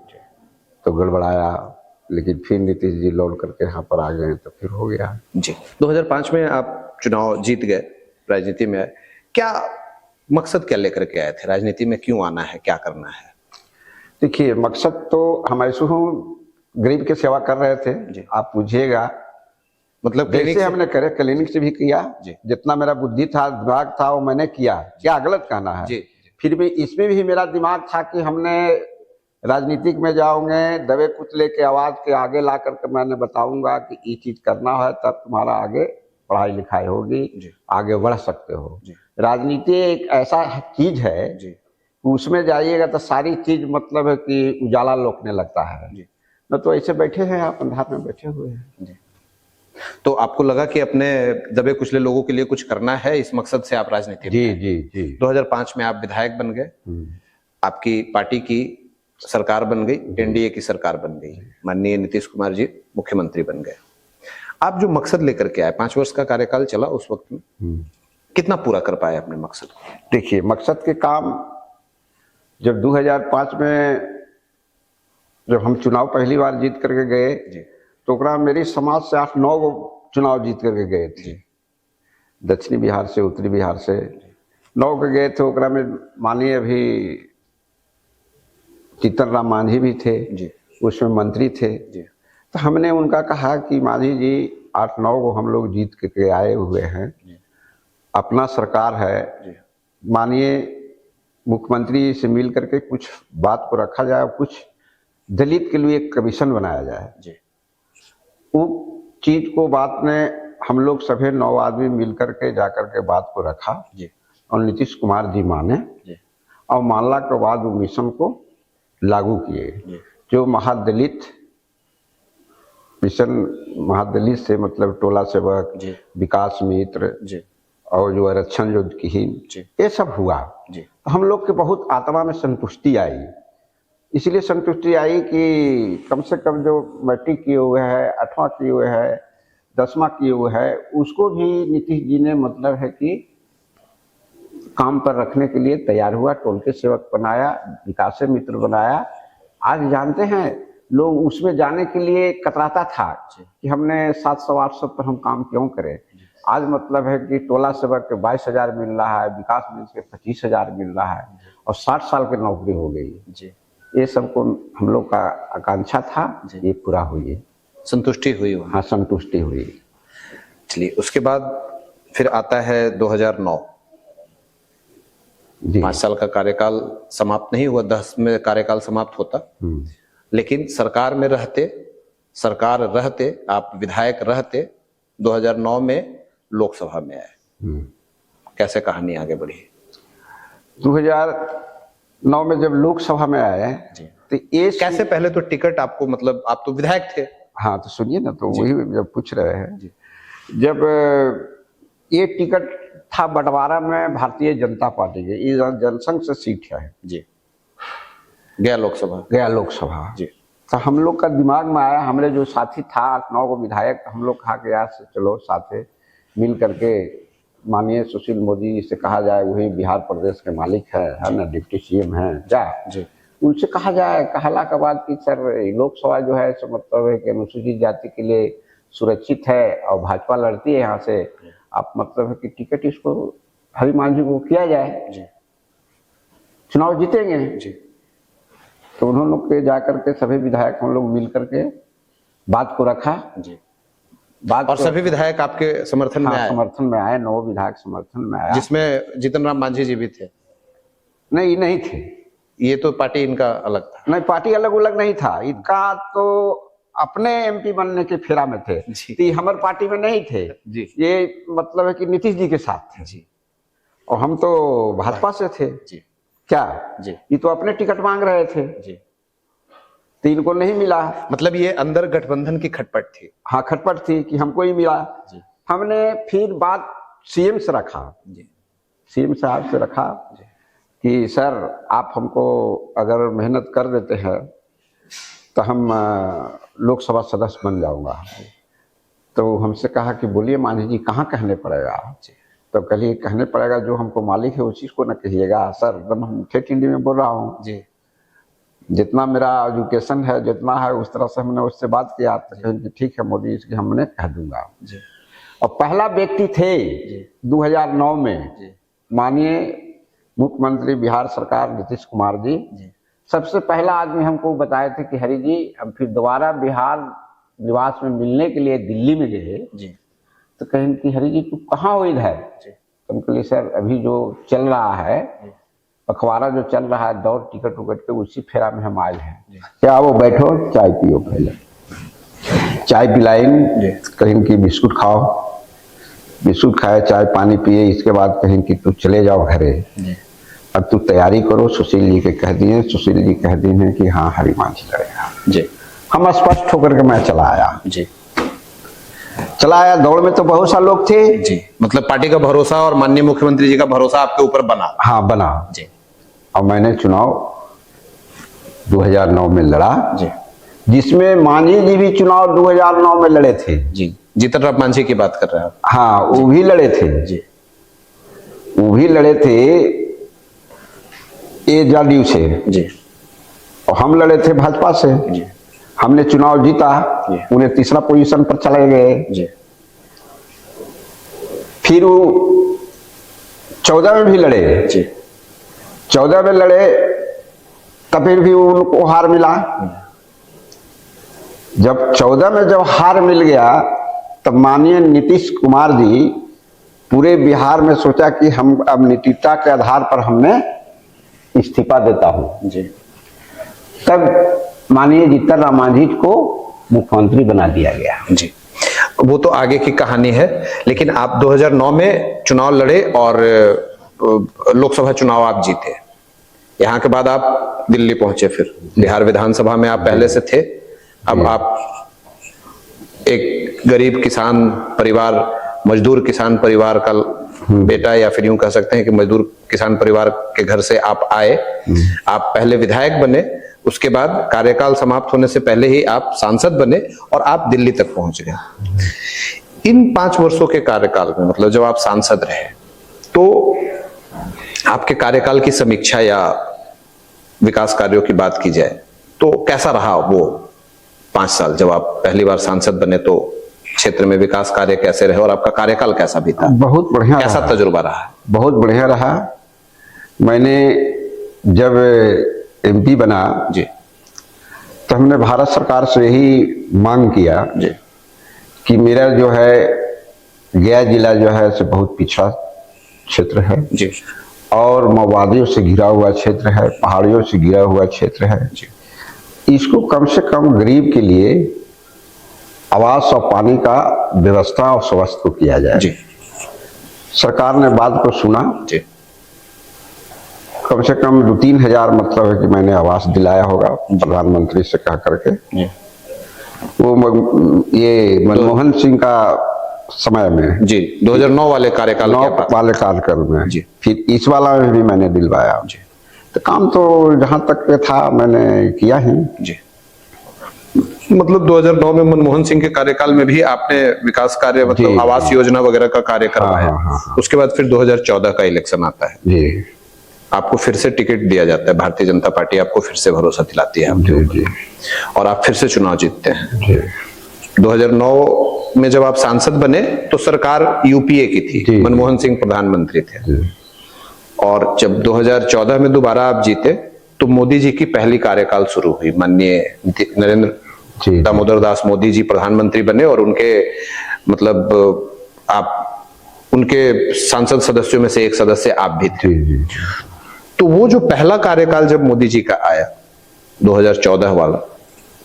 तो गड़बड़ाया, लेकिन फिर नीतीश जी लौट करके यहाँ पर आ गए तो फिर हो गया। जी 2005 में आप चुनाव जीत गए, राजनीति में आए। क्या मकसद क्या लेकर के आए थे? राजनीति में क्यों आना है, क्या करना है? देखिए, मकसद तो हम ऐसे हूँ, गरीब की सेवा कर रहे थे। जी। आप पूछिएगा, मतलब जैसे हमने करे क्लिनिक से भी किया, जी। जितना मेरा बुद्धि था, दिमाग था, वो मैंने किया। क्या गलत कहना है? जी फिर भी इसमें भी मेरा दिमाग था कि हमने राजनीतिक में जाओगे, दबे कुचले के आवाज के आगे ला करके मैंने बताऊंगा कि ये चीज करना है, तब तुम्हारा आगे पढ़ाई लिखाई होगी, जी। आगे बढ़ सकते हो। जी। राजनीति एक ऐसा चीज है, जी उसमें जाइएगा तो सारी चीज मतलब है कि उजाला लोकने लगता है। जी। न तो ऐसे बैठे हैं, आप अंधार में बैठे हुए हैं। जी। तो आपको लगा कि अपने दबे कुचले लोगों के लिए कुछ करना है, इस मकसद से आप राजनीति में जी आए। जी जी 2005 में आप विधायक बन गए, आपकी पार्टी की सरकार बन गई, एनडीए की सरकार बन गई, माननीय नीतीश कुमार जी मुख्यमंत्री बन गए। आप जो मकसद लेकर के आए, 5 वर्ष का कार्यकाल चला उस वक्त में, कितना पूरा कर पाए अपने मकसद को? देखिए, मकसद के काम जब 2005 में जब हम चुनाव पहली बार जीत करके गए, तो ओकरा मेरी समाज से 8-9 गो चुनाव जीत करके गए थे। दक्षिणी बिहार से, उत्तरी बिहार से 9 के गए थे। ओकरा में माननीय अभी जीतन राम मांझी भी थे जी। उसमें मंत्री थे जी। तो हमने उनका कहा कि मांझी जी 8-9 को हम लोग जीत के आए हुए हैं, अपना सरकार है, माननीय मुख्यमंत्री से मिल करके कुछ बात को रखा जाए, कुछ दलित के लिए एक कमीशन बनाया जाए। जी। वो चीज को बात ने हम लोग सभी 9 आदमी मिल करके जाकर के बात को रखा जी। और नीतीश कुमार जी माने जी। और मानला के बाद वो मिशन को लागू किए। जो महादलित मिशन, महादलित से मतलब टोला सेवक, विकास मित्र जी। और जो आरक्षण जो की, ये सब हुआ। तो हम लोग के बहुत आत्मा में संतुष्टि आई। इसलिए संतुष्टि आई कि कम से कम जो मैट्रिक किए हुए है, 8वां किए हुए है, 10वां किए हुए है, उसको भी नीतीश जी ने मतलब है कि काम पर रखने के लिए तैयार हुआ, टोल के सेवक बनाया, विकास मित्र बनाया। आज जानते हैं लोग उसमें जाने के लिए कतराता था कि हमने 700-800 पर हम काम क्यों करें। आज मतलब है कि टोला सेवक के 22,000 मिल रहा है, विकास मित्र के 25,000 मिल रहा है और 60 साल की नौकरी हो गई। ये सबको हम लोग का आकांक्षा था, ये पूरा हुई, संतुष्टि हुई। हाँ, संतुष्टि हुई। चलिए, उसके बाद फिर आता है 2009। 5 साल का कार्यकाल समाप्त नहीं हुआ, 10 में कार्यकाल समाप्त होता, लेकिन सरकार में रहते, आप विधायक रहते, 2009 में लोकसभा में आए, कैसे कहानी आगे बढ़ी? 2009 में जब लोकसभा में आए जी। तो ये कैसे? पहले तो टिकट आपको, मतलब आप तो विधायक थे। हाँ तो सुनिए ना, तो वही जब पूछ रहे हैं, जी। जब ये टिकट था बंटवारा में भारतीय जनता पार्टी के, ये जनसंघ से सीट है जी, गया लोकसभा। जी। तो हम लोग का दिमाग में आया, हमारे जो साथी था 8-9 को विधायक, हम लोग कहा कि यार से चलो साथे मिल करके माननीय सुशील मोदी से कहा जाए, वही बिहार प्रदेश के मालिक है ना, डिप्टी सीएम है क्या जी, उनसे कहा जाए। कहला के बाद कि सर लोकसभा जो है सो मतलब है कि अनुसूचित जाति के लिए सुरक्षित है और भाजपा लड़ती है यहाँ से, आप मतलब है कि टिकट इसको हरि मांझी को किया जाए, जी, चुनाव जीतेंगे जी। तो उन्होंने लोग के जाकर के सभी विधायक हम लोग मिल करके बात को रखा जी। बात और सभी विधायक आपके समर्थन में आए? समर्थन में आए, 9 विधायक समर्थन में आया, जिसमें जीतन राम मांझी जी भी थे? नहीं थे, ये तो पार्टी इनका अलग था। नहीं पार्टी अलग अलग नहीं था, इनका तो अपने एमपी बनने के फेरा में थे तो हमारे पार्टी में नहीं थे जी। ये मतलब है कि नीतीश जी के साथ थे जी। और हम तो भाजपा से थे जी। क्या जी। ये तो अपने टिकट मांग रहे थे जी। तो इनको नहीं मिला, मतलब ये अंदर गठबंधन की खटपट थी? हाँ खटपट थी कि हमको ही मिला जी। हमने फिर बात सीएम से रखा, जी। सीएम साहब से रखा जी। कि सर आप हमको अगर मेहनत कर देते हैं तो हम लोकसभा सदस्य बन जाऊंगा। तो हमसे कहा कि बोलिए मांझी जी कहाँ कहने पड़ेगा, तो कहिए कहने पड़ेगा जो हमको मालिक है उसी को ना कहिएगा। सर एकदम हम ठेठ हिंदी में बोल रहा हूँ जी। जितना मेरा एजुकेशन है जितना है उस तरह से हमने उससे बात किया तो कहें कि ठीक है मोदी इसकी हमने कह दूंगा जी। और पहला व्यक्ति थे 2009 में माननीय मुख्यमंत्री बिहार सरकार नीतीश कुमार जी सबसे पहला आदमी हमको बताए थे कि हरि जी हम फिर दोबारा बिहार निवास में मिलने के लिए दिल्ली में गए तो कहें कि हरि जी तू कहाँ हो इधर, तो हम कहिए सर अभी जो चल रहा है अखबारा जो चल रहा है दौड़ टिकट उकट के उसी फेरा में हम आए हैं। क्या वो बैठो चाय पियो, पहले चाय पिलाएंगे, कहें कि बिस्कुट खाओ, बिस्कुट खाए चाय पानी पिए, इसके बाद कहें कि तू चले जाओ घरे अब तू तैयारी करो, सुशील जी के कह दिए, सुशील जी कह दिए हैं कि हाँ हरि मांझी लड़ेगा जी। हम स्पष्ट होकर के मैं चला आया जी, चला आया। दौड़ में तो बहुत सारे लोग थे जी, मतलब पार्टी का भरोसा और माननीय मुख्यमंत्री जी का भरोसा आपके ऊपर बना? हाँ बना जी। और मैंने चुनाव 2009 में लड़ा जी, जिसमें मांझी जी भी चुनाव 2009 में लड़े थे जी। जीतन राम मांझी की बात कर रहे हैं आप? हाँ वो भी लड़े थे जी, वो भी लड़े थे जदयू से जी, और हम लड़े थे भाजपा से जी। हमने चुनाव जीता, उन्हें तीसरा पोजीशन पर चले गए जी। फिर वो 14 में भी लड़े जी, 14 में लड़े तब फिर भी उनको हार मिला। जब 14 में जब हार मिल गया तब माननीय नीतीश कुमार जी पूरे बिहार में सोचा कि हम अब नीतिता के आधार पर हमने इस्तीफा देता हूं जी। तब माननीय जीतन राम मांझी को मुख्यमंत्री बना दिया गया जी। वो तो आगे की कहानी है, लेकिन आप 2009 में चुनाव लड़े और लोकसभा चुनाव आप जीते। यहाँ के बाद आप दिल्ली पहुंचे, फिर बिहार विधानसभा में आप पहले से थे, अब आप एक गरीब किसान परिवार, मजदूर किसान परिवार का बेटा, या फिर यूं कह सकते हैं कि मजदूर किसान परिवार के घर से आप आए। आप पहले विधायक बने, उसके बाद कार्यकाल समाप्त होने से पहले ही आप सांसद बने और आप दिल्ली तक पहुंच गए। इन 5 वर्षों के कार्यकाल में, मतलब जब आप सांसद रहे, तो आपके कार्यकाल की समीक्षा या विकास कार्यों की बात की जाए तो कैसा रहा वो 5 साल? जब आप पहली बार सांसद बने तो क्षेत्र में विकास कार्य कैसे रहे और आपका कार्यकाल कैसा भी था? बहुत बढ़िया, कैसा तजुर्बा रहा? बहुत बढ़िया रहा। मैंने जब एमपी बना जी, तो हमने भारत सरकार से यही मांग किया जी कि मेरा जो है गया जिला जो है से बहुत पिछड़ा क्षेत्र है जी, और माओवादियों से घिरा हुआ क्षेत्र है, पहाड़ियों से घिरा हुआ क्षेत्र है जी। इसको कम से कम गरीब के लिए आवास और पानी का व्यवस्था और स्वास्थ्य को किया जाए जी। सरकार ने बात को सुना। जी कम से कम 2-3 हजार मतलब है कि मैंने आवास दिलाया होगा प्रधानमंत्री से कह करके। जी ये मनमोहन सिंह का समय में जी 2009 वाले कार्यकाल वाले कार्यकाल में जी। फिर इस वाला में भी मैंने दिलवाया जी। तो काम तो जहां तक के था मैंने किया ही। जी मतलब 2009 में मनमोहन सिंह के कार्यकाल में भी आपने विकास कार्य मतलब आवास योजना वगैरह का कार्य करवाया। उसके बाद फिर 2014 का इलेक्शन आता है जी, आपको फिर से टिकट दिया जाता है, भारतीय जनता पार्टी आपको फिर से भरोसा दिलाती है आपके ऊपर और आप फिर से चुनाव जीतते हैं। जी। 2009 में जब आप सांसद बने तो सरकार यूपीए की थी, मनमोहन सिंह प्रधानमंत्री थे और जब 2014 में दोबारा आप जीते तो मोदी जी की पहली कार्यकाल शुरू हुई। माननीय नरेंद्र दामोदर दास मोदी जी प्रधानमंत्री बने और उनके मतलब आप उनके सांसद सदस्यों में से एक सदस्य आप भी थे। तो वो जो पहला कार्यकाल जब मोदी जी का आया 2014 वाला,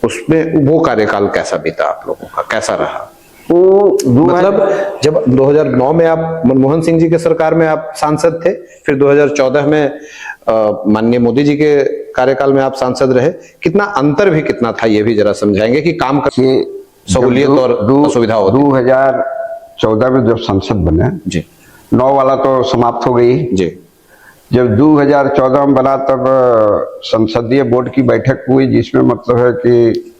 उसमें वो कार्यकाल कैसा बीता आप लोगों का, कैसा रहा? मतलब जब 2009 में आप मनमोहन सिंह जी के सरकार में आप सांसद थे, फिर 2014 में माननीय मोदी जी के कार्यकाल में आप सांसद रहे, कितना अंतर भी कितना था ये भी जरा समझाएंगे कि काम का सहूलियत और असुविधा होती? 2014 में जब संसद बने जी, 9 वाला तो समाप्त हो गई जी, जब 2014 में बना तब संसदीय बोर्ड की बैठक हुई जिसमें मतलब है कि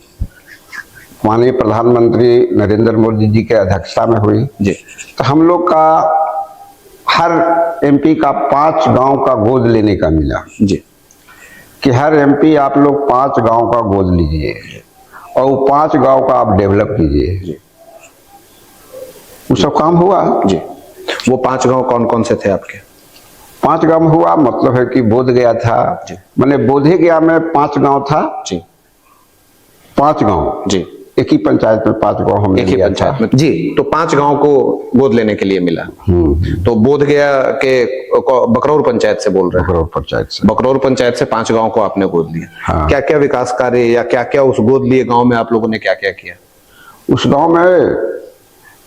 माननीय प्रधानमंत्री नरेंद्र मोदी जी के अध्यक्षता में हुई जी। तो हम लोग का हर एमपी का 5 गांव का गोद लेने का मिला जी कि हर एमपी आप लोग 5 गांव का गोद लीजिए और वो 5 गांव का आप डेवलप कीजिए। वो सब काम हुआ जी। वो 5 गांव कौन कौन से थे आपके? 5 गांव हुआ मतलब है कि बोध गया था, मैंने बोधे गया में 5 गांव था जी, 5 गांव जी, एक ही पंचायत में 5 गांव हमने एक ही पंचायत में जी। तो 5 गांव को गोद लेने के लिए मिला। तो बोध गया के बकरौर पंचायत से बोल रहे हैं? बकरौर पंचायत से। बकरौर पंचायत से 5 गांव को आपने गोद लिया। हाँ। क्या क्या विकास कार्य या क्या क्या उस गोद लिए गांव में आप लोगों ने क्या क्या किया? उस गांव में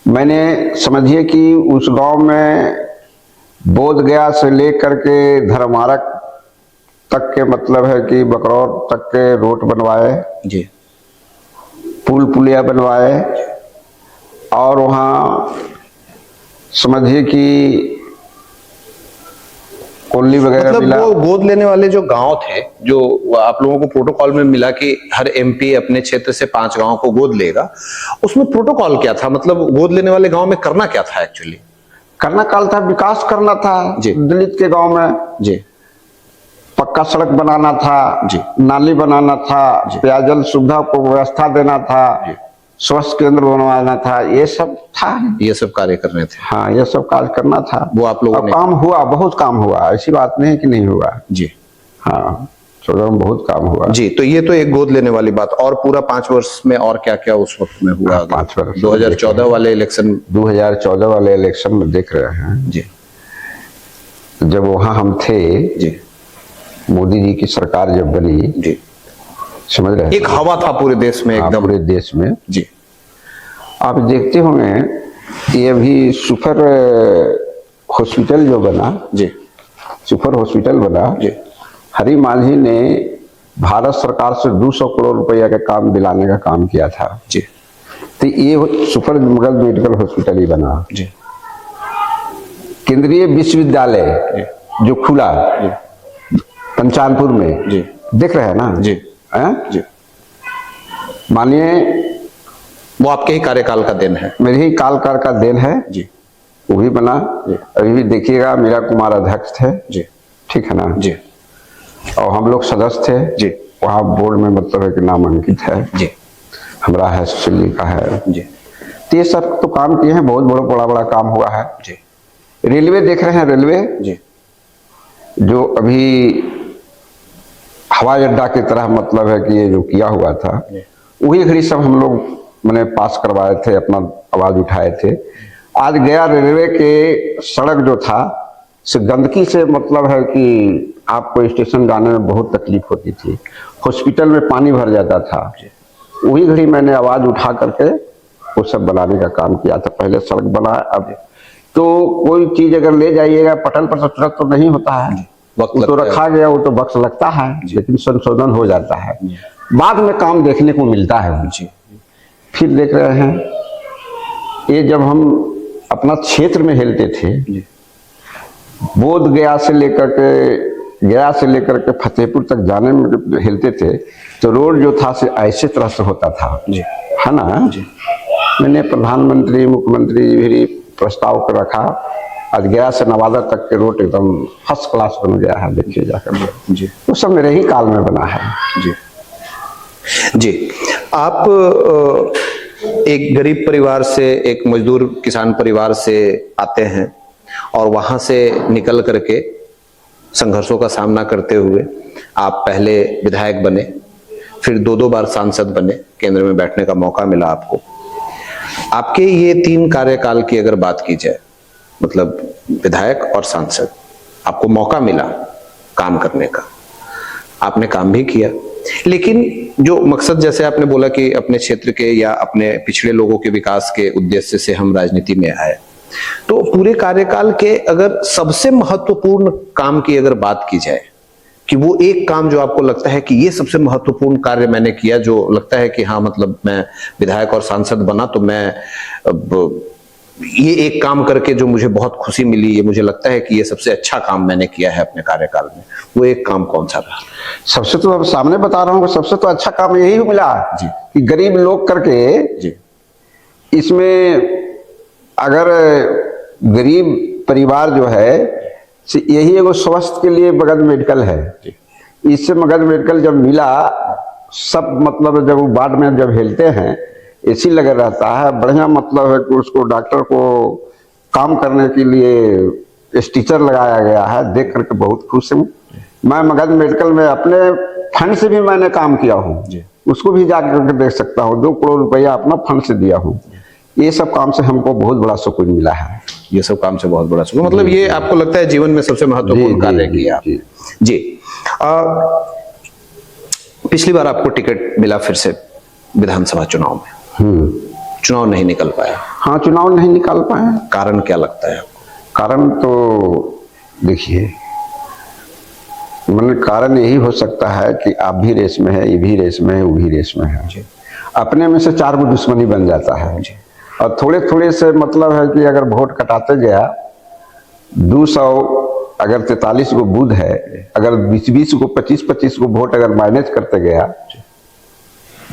मैंने समझिए कि उस गांव में बोध गया से लेकर के धर्मारक तक के मतलब है कि बकरौर तक के रोड बनवाए जी, पुल पुलिया बनवाए और वहाँ समझिए कि कोल्ली वगैरह मतलब वो गोद लेने वाले जो गांव थे, जो आप लोगों को प्रोटोकॉल में मिला कि हर एमपी अपने क्षेत्र से 5 गांव को गोद लेगा, उसमें प्रोटोकॉल क्या था? मतलब गोद लेने वाले गांव में करना क्या था? एक्चुअली करना काल था, विकास करना था जी, दलित के गांव में जी, पक्का सड़क बनाना था जी, नाली बनाना था, पेयजल सुविधा को व्यवस्था देना था, स्वास्थ्य केंद्र बनवाना था, ये सब था, ये सब कार्य करने थे। हाँ, ये सब कार्य करना था। वो आप लोगों ने काम हुआ, बहुत काम हुआ, ऐसी बात नहीं कि नहीं हुआ जी। हाँ, 14 में बहुत काम हुआ जी। तो ये तो एक गोद लेने वाली बात। और पूरा 5 वर्ष में और क्या क्या उस वक्त में हुआ? 5 वर्ष 2014 वाले इलेक्शन, 2014 वाले इलेक्शन में देख रहे हैं जी, जब वहां हम थे जी, मोदी जी की सरकार जब बनी जी, समझ रहे हैं, एक हवा था पूरे देश में, एकदम पूरे देश में जी। आप देखते होंगे ये अभी सुपर हॉस्पिटल जो बना जी, सुपर हॉस्पिटल बना जी, हरी मांझी ने भारत सरकार से 200 करोड़ रुपया का काम दिलाने का काम किया था जी। तो ये सुपर मेडिकल हॉस्पिटल ही बना जी। केंद्रीय विश्वविद्यालय जो खुला पंचानपुर में जी, देख रहे हैं ना जी, जी। मानिए वो आपके ही कार्यकाल का देन है, मेरे ही कालकाल का देन है जी, वो भी बना जी। अभी भी देखिएगा मीरा कुमार अध्यक्ष थे जी, ठीक है ना जी, और हम लोग सदस्य थे जी, वहाँ बोर्ड में मतलब है कि नामांकित है जी, हमारा है सुशील जी का है जी। तो ये सब तो काम किए हैं, बहुत बड़ा बड़ा काम हुआ है जी। रेलवे देख रहे हैं, रेलवे जी जो अभी हवाई अड्डा की तरह मतलब है कि ये जो किया हुआ था वही घड़ी सब हम लोग मैंने पास करवाए थे, अपना आवाज उठाए थे। आज गया रेलवे के सड़क जो था से गंदगी से मतलब है कि आपको स्टेशन जाने में बहुत तकलीफ होती थी, हॉस्पिटल में पानी भर जाता था। वही घड़ी मैंने आवाज उठा करके वो सब बनाने का काम किया था। पहले सड़क बना, अब तो कोई चीज अगर ले जाइएगा पटल पर तो तुरंत तो नहीं होता है, वक्त वो तो लगता है। रखा गया, वो तो वक्त लगता है, लेकिन संशोधन हो जाता है, बाद में काम देखने को मिलता है। जी फिर देख रहे हैं, ये जब हम अपना क्षेत्र में हिलते थे, जी बोध गया से लेकर के फतेहपुर तक जाने में हिलते थे, तो रोड जो था से ऐसे तरह से होता था, जी है ना। जी मैंने प्रधानमंत्री मुख्यमंत्री जी भी प्रस्ताव को रखा, आज गया से नवादा तक के रोड एकदम फर्स्ट क्लास बन गया है, देखिए जाकर। जी वो सब मेरे ही काल में बना है। जी जी। आप एक गरीब परिवार से, एक मजदूर किसान परिवार से आते हैं और वहां से निकल करके संघर्षों का सामना करते हुए आप पहले विधायक बने, फिर दो बार सांसद बने, केंद्र में बैठने का मौका मिला आपको। आपके ये 3 कार्यकाल की अगर बात की जाए, मतलब विधायक और सांसद, आपको मौका मिला काम करने का, आपने काम भी किया, लेकिन जो मकसद, जैसे आपने बोला कि अपने क्षेत्र के या अपने पिछड़े लोगों के विकास के उद्देश्य से हम राजनीति में आए, तो पूरे कार्यकाल के अगर सबसे महत्वपूर्ण काम की अगर बात की जाए कि वो एक काम जो आपको लगता है कि ये सबसे महत्वपूर्ण कार्य मैंने किया, जो लगता है कि हाँ मतलब मैं विधायक और सांसद बना तो मैं ये एक काम करके जो मुझे बहुत खुशी मिली, ये मुझे लगता है कि ये सबसे अच्छा काम मैंने किया है अपने कार्यकाल में, वो एक काम कौन सा रहा? सबसे तो अब सामने बता रहा हूँ, सबसे तो अच्छा काम यही मिला जी कि गरीब लोग करके, जी इसमें अगर गरीब परिवार जो है, यही एगो स्वास्थ्य के लिए मगध मेडिकल है, इससे मगध मेडिकल जब मिला, सब मतलब जब वो वार्ड में जब हिलते हैं एसी लगा रहता है, बढ़िया मतलब है कि उसको डॉक्टर को काम करने के लिए स्टीचर लगाया गया है, देख करके बहुत खुश हूँ। मैं मगध मेडिकल में अपने फंड से भी मैंने काम किया हूँ, उसको भी जाकर देख सकता हूँ, 2 करोड़ रुपया अपना फंड से दिया हूँ। ये सब काम से हमको बहुत बड़ा सुकून मिला है। ये सब काम से बहुत बड़ा सुकून, मतलब ये आपको लगता है जीवन में सबसे महत्वपूर्ण कार्य किया आपने। जी। पिछली बार आपको टिकट मिला फिर से विधानसभा चुनाव में, चुनाव नहीं निकल पाया। हाँ, चुनाव नहीं निकाल पाए। कारण क्या लगता है आपको? कारण तो देखिए, मतलब कारण यही हो सकता है कि आप भी रेस में है, ये भी रेस में है, वो भी रेस में है, अपने में से 4 गो दुश्मनी बन जाता है। और थोड़े थोड़े से मतलब है कि अगर वोट कटाते गया, 200 अगर 43 गो बूथ है, अगर 20 को 25 को वोट अगर मैनेज करते गया,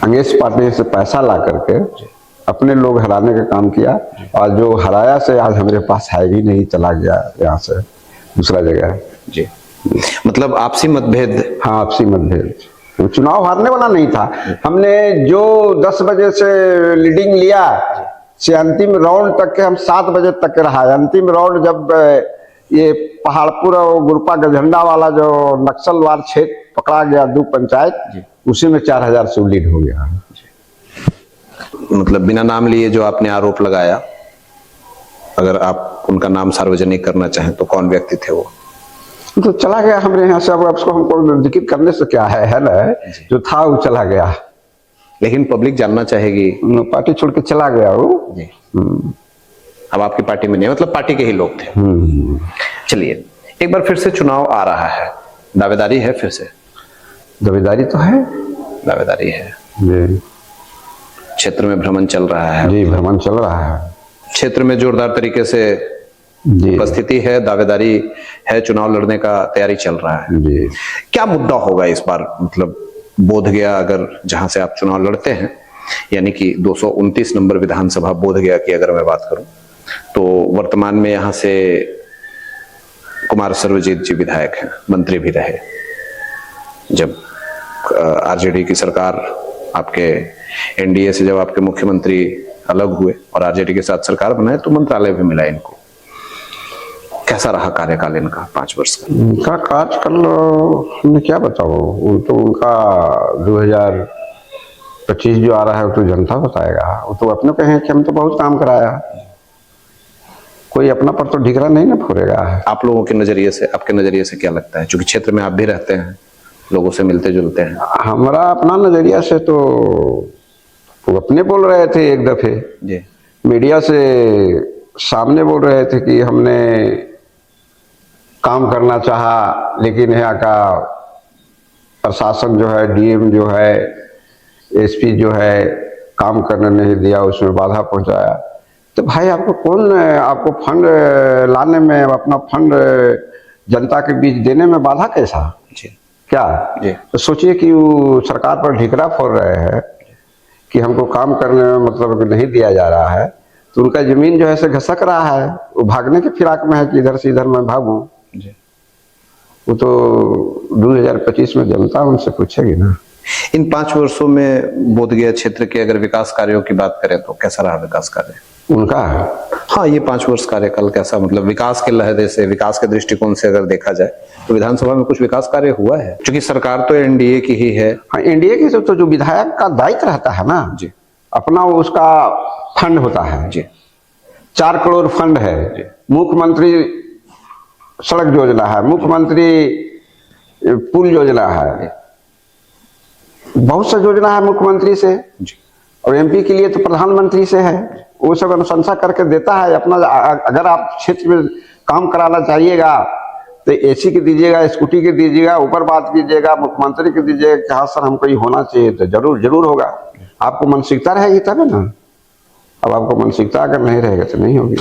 अंग्रेज पार्टी से पैसा ला करके अपने लोग हराने का काम किया, और जो हराया से आज हमारे पास है भी नहीं, चला गया यहाँ से दूसरा जगह। जी, मतलब आपसी मतभेद। हाँ, आपसी मतभेद। चुनाव हारने वाला नहीं था। हमने जो 10 बजे से लीडिंग लिया से अंतिम राउंड तक के हम 7 बजे तक रहा। अंतिम राउंड जब ये पहाड़पुर और गुरपा गझंडा वाला जो नक्सलवार क्षेत्र पकड़ा गया, 2 पंचायत, उसी में 4000 से लीड हो गया। मतलब बिना नाम लिए जो आपने आरोप लगाया, अगर आप उनका नाम सार्वजनिक करना चाहें तो कौन व्यक्ति थे वो? तो चला गया हमारे यहाँ से। अब उसको हमको जिक्र करने से क्या है ना, जो था वो चला गया। लेकिन पब्लिक जानना चाहेगी। पार्टी छोड़ के चला गया वो जी। अब आपकी पार्टी में नहीं, मतलब पार्टी के ही लोग थे। चलिए, एक बार फिर से चुनाव आ रहा है, दावेदारी है फिर से? दावेदारी तो है, दावेदारी है जी। क्षेत्र में भ्रमण चल रहा है जी, भ्रमण चल रहा है। क्षेत्र में जोरदार तरीके से उपस्थिति है, दावेदारी है, चुनाव लड़ने का तैयारी चल रहा है जी। क्या मुद्दा होगा इस बार? मतलब बोधगया, अगर जहां से आप चुनाव लड़ते हैं, यानी कि 229 नंबर विधानसभा बोधगया की अगर मैं बात करूं, तो वर्तमान में यहां से कुमार सर्वजीत जी विधायक हैं, मंत्री भी रहे। जब आरजेडी की सरकार, आपके एनडीए से जब आपके मुख्यमंत्री अलग हुए और आरजेडी के साथ सरकार बनाए, तो मंत्रालय भी मिला इनको। कैसा रहा कार्यकाल इनका 5 वर्ष का? उनका कार्यकाल मैं क्या बताऊं, तो उनका 2025 जो आ रहा है वो तो जनता बताएगा। वो तो अपने कहें कि हम तो बहुत काम कराया, कोई अपना पर तो ढिकरा नहीं ना फोड़ेगा। आप लोगों के नजरिए से, आपके नजरिए से क्या लगता है, क्योंकि क्षेत्र में आप भी रहते हैं, लोगों से मिलते जुलते हैं? हमारा अपना नजरिया से तो वो अपने बोल रहे थे एक दफे जी, मीडिया से सामने बोल रहे थे कि हमने काम करना चाहा, लेकिन यहाँ का प्रशासन जो है, डीएम जो है, एसपी जो है, काम करने नहीं दिया, उसमें बाधा पहुंचाया। तो भाई आपको कौन आपको फंड लाने में, अपना फंड जनता के बीच देने में बाधा कैसा जी क्या? जी। तो सोचिए कि वो सरकार पर ढिकरा फोड़ रहे हैं कि हमको काम करने में मतलब नहीं दिया जा रहा है, तो उनका जमीन जो है से घसक रहा है। वो भागने के फिराक में है कि इधर से इधर मैं भागूं। जी। वो तो 2025 में जनता उनसे पूछेगी ना। इन 5 वर्षों में बोधगया क्षेत्र के अगर विकास कार्यों की बात करें तो कैसा रहा विकास कार्य उनका? हाँ, ये 5 वर्ष कार्यकाल कैसा, मतलब विकास के लहजे से, विकास के दृष्टिकोण से अगर देखा जाए तो विधानसभा में कुछ विकास कार्य हुआ है? क्योंकि सरकार तो एनडीए की ही है। हाँ, एनडीए की तो जो विधायक का दायित्व रहता है ना जी, अपना, वो उसका फंड होता है जी, 4 करोड़ फंड है। मुख्यमंत्री सड़क योजना है, मुख्यमंत्री पुल योजना है, बहुत सा योजना है मुख्यमंत्री से, जी। और एमपी के लिए तो प्रधानमंत्री से है। वो सब अनुशंसा करके देता है अपना। अगर आप क्षेत्र में काम कराना चाहिएगा तो एसी के दीजिएगा, स्कूटी के दीजिएगा, ऊपर बात कीजिएगा, मुख्यमंत्री के दीजिएगा कि हाँ सर हमको ये होना चाहिए, तो जरूर जरूर होगा। आपको मानसिकता रहेगी तब है ना। अब आपको मानसिकता अगर नहीं रहेगा तो नहीं होगी।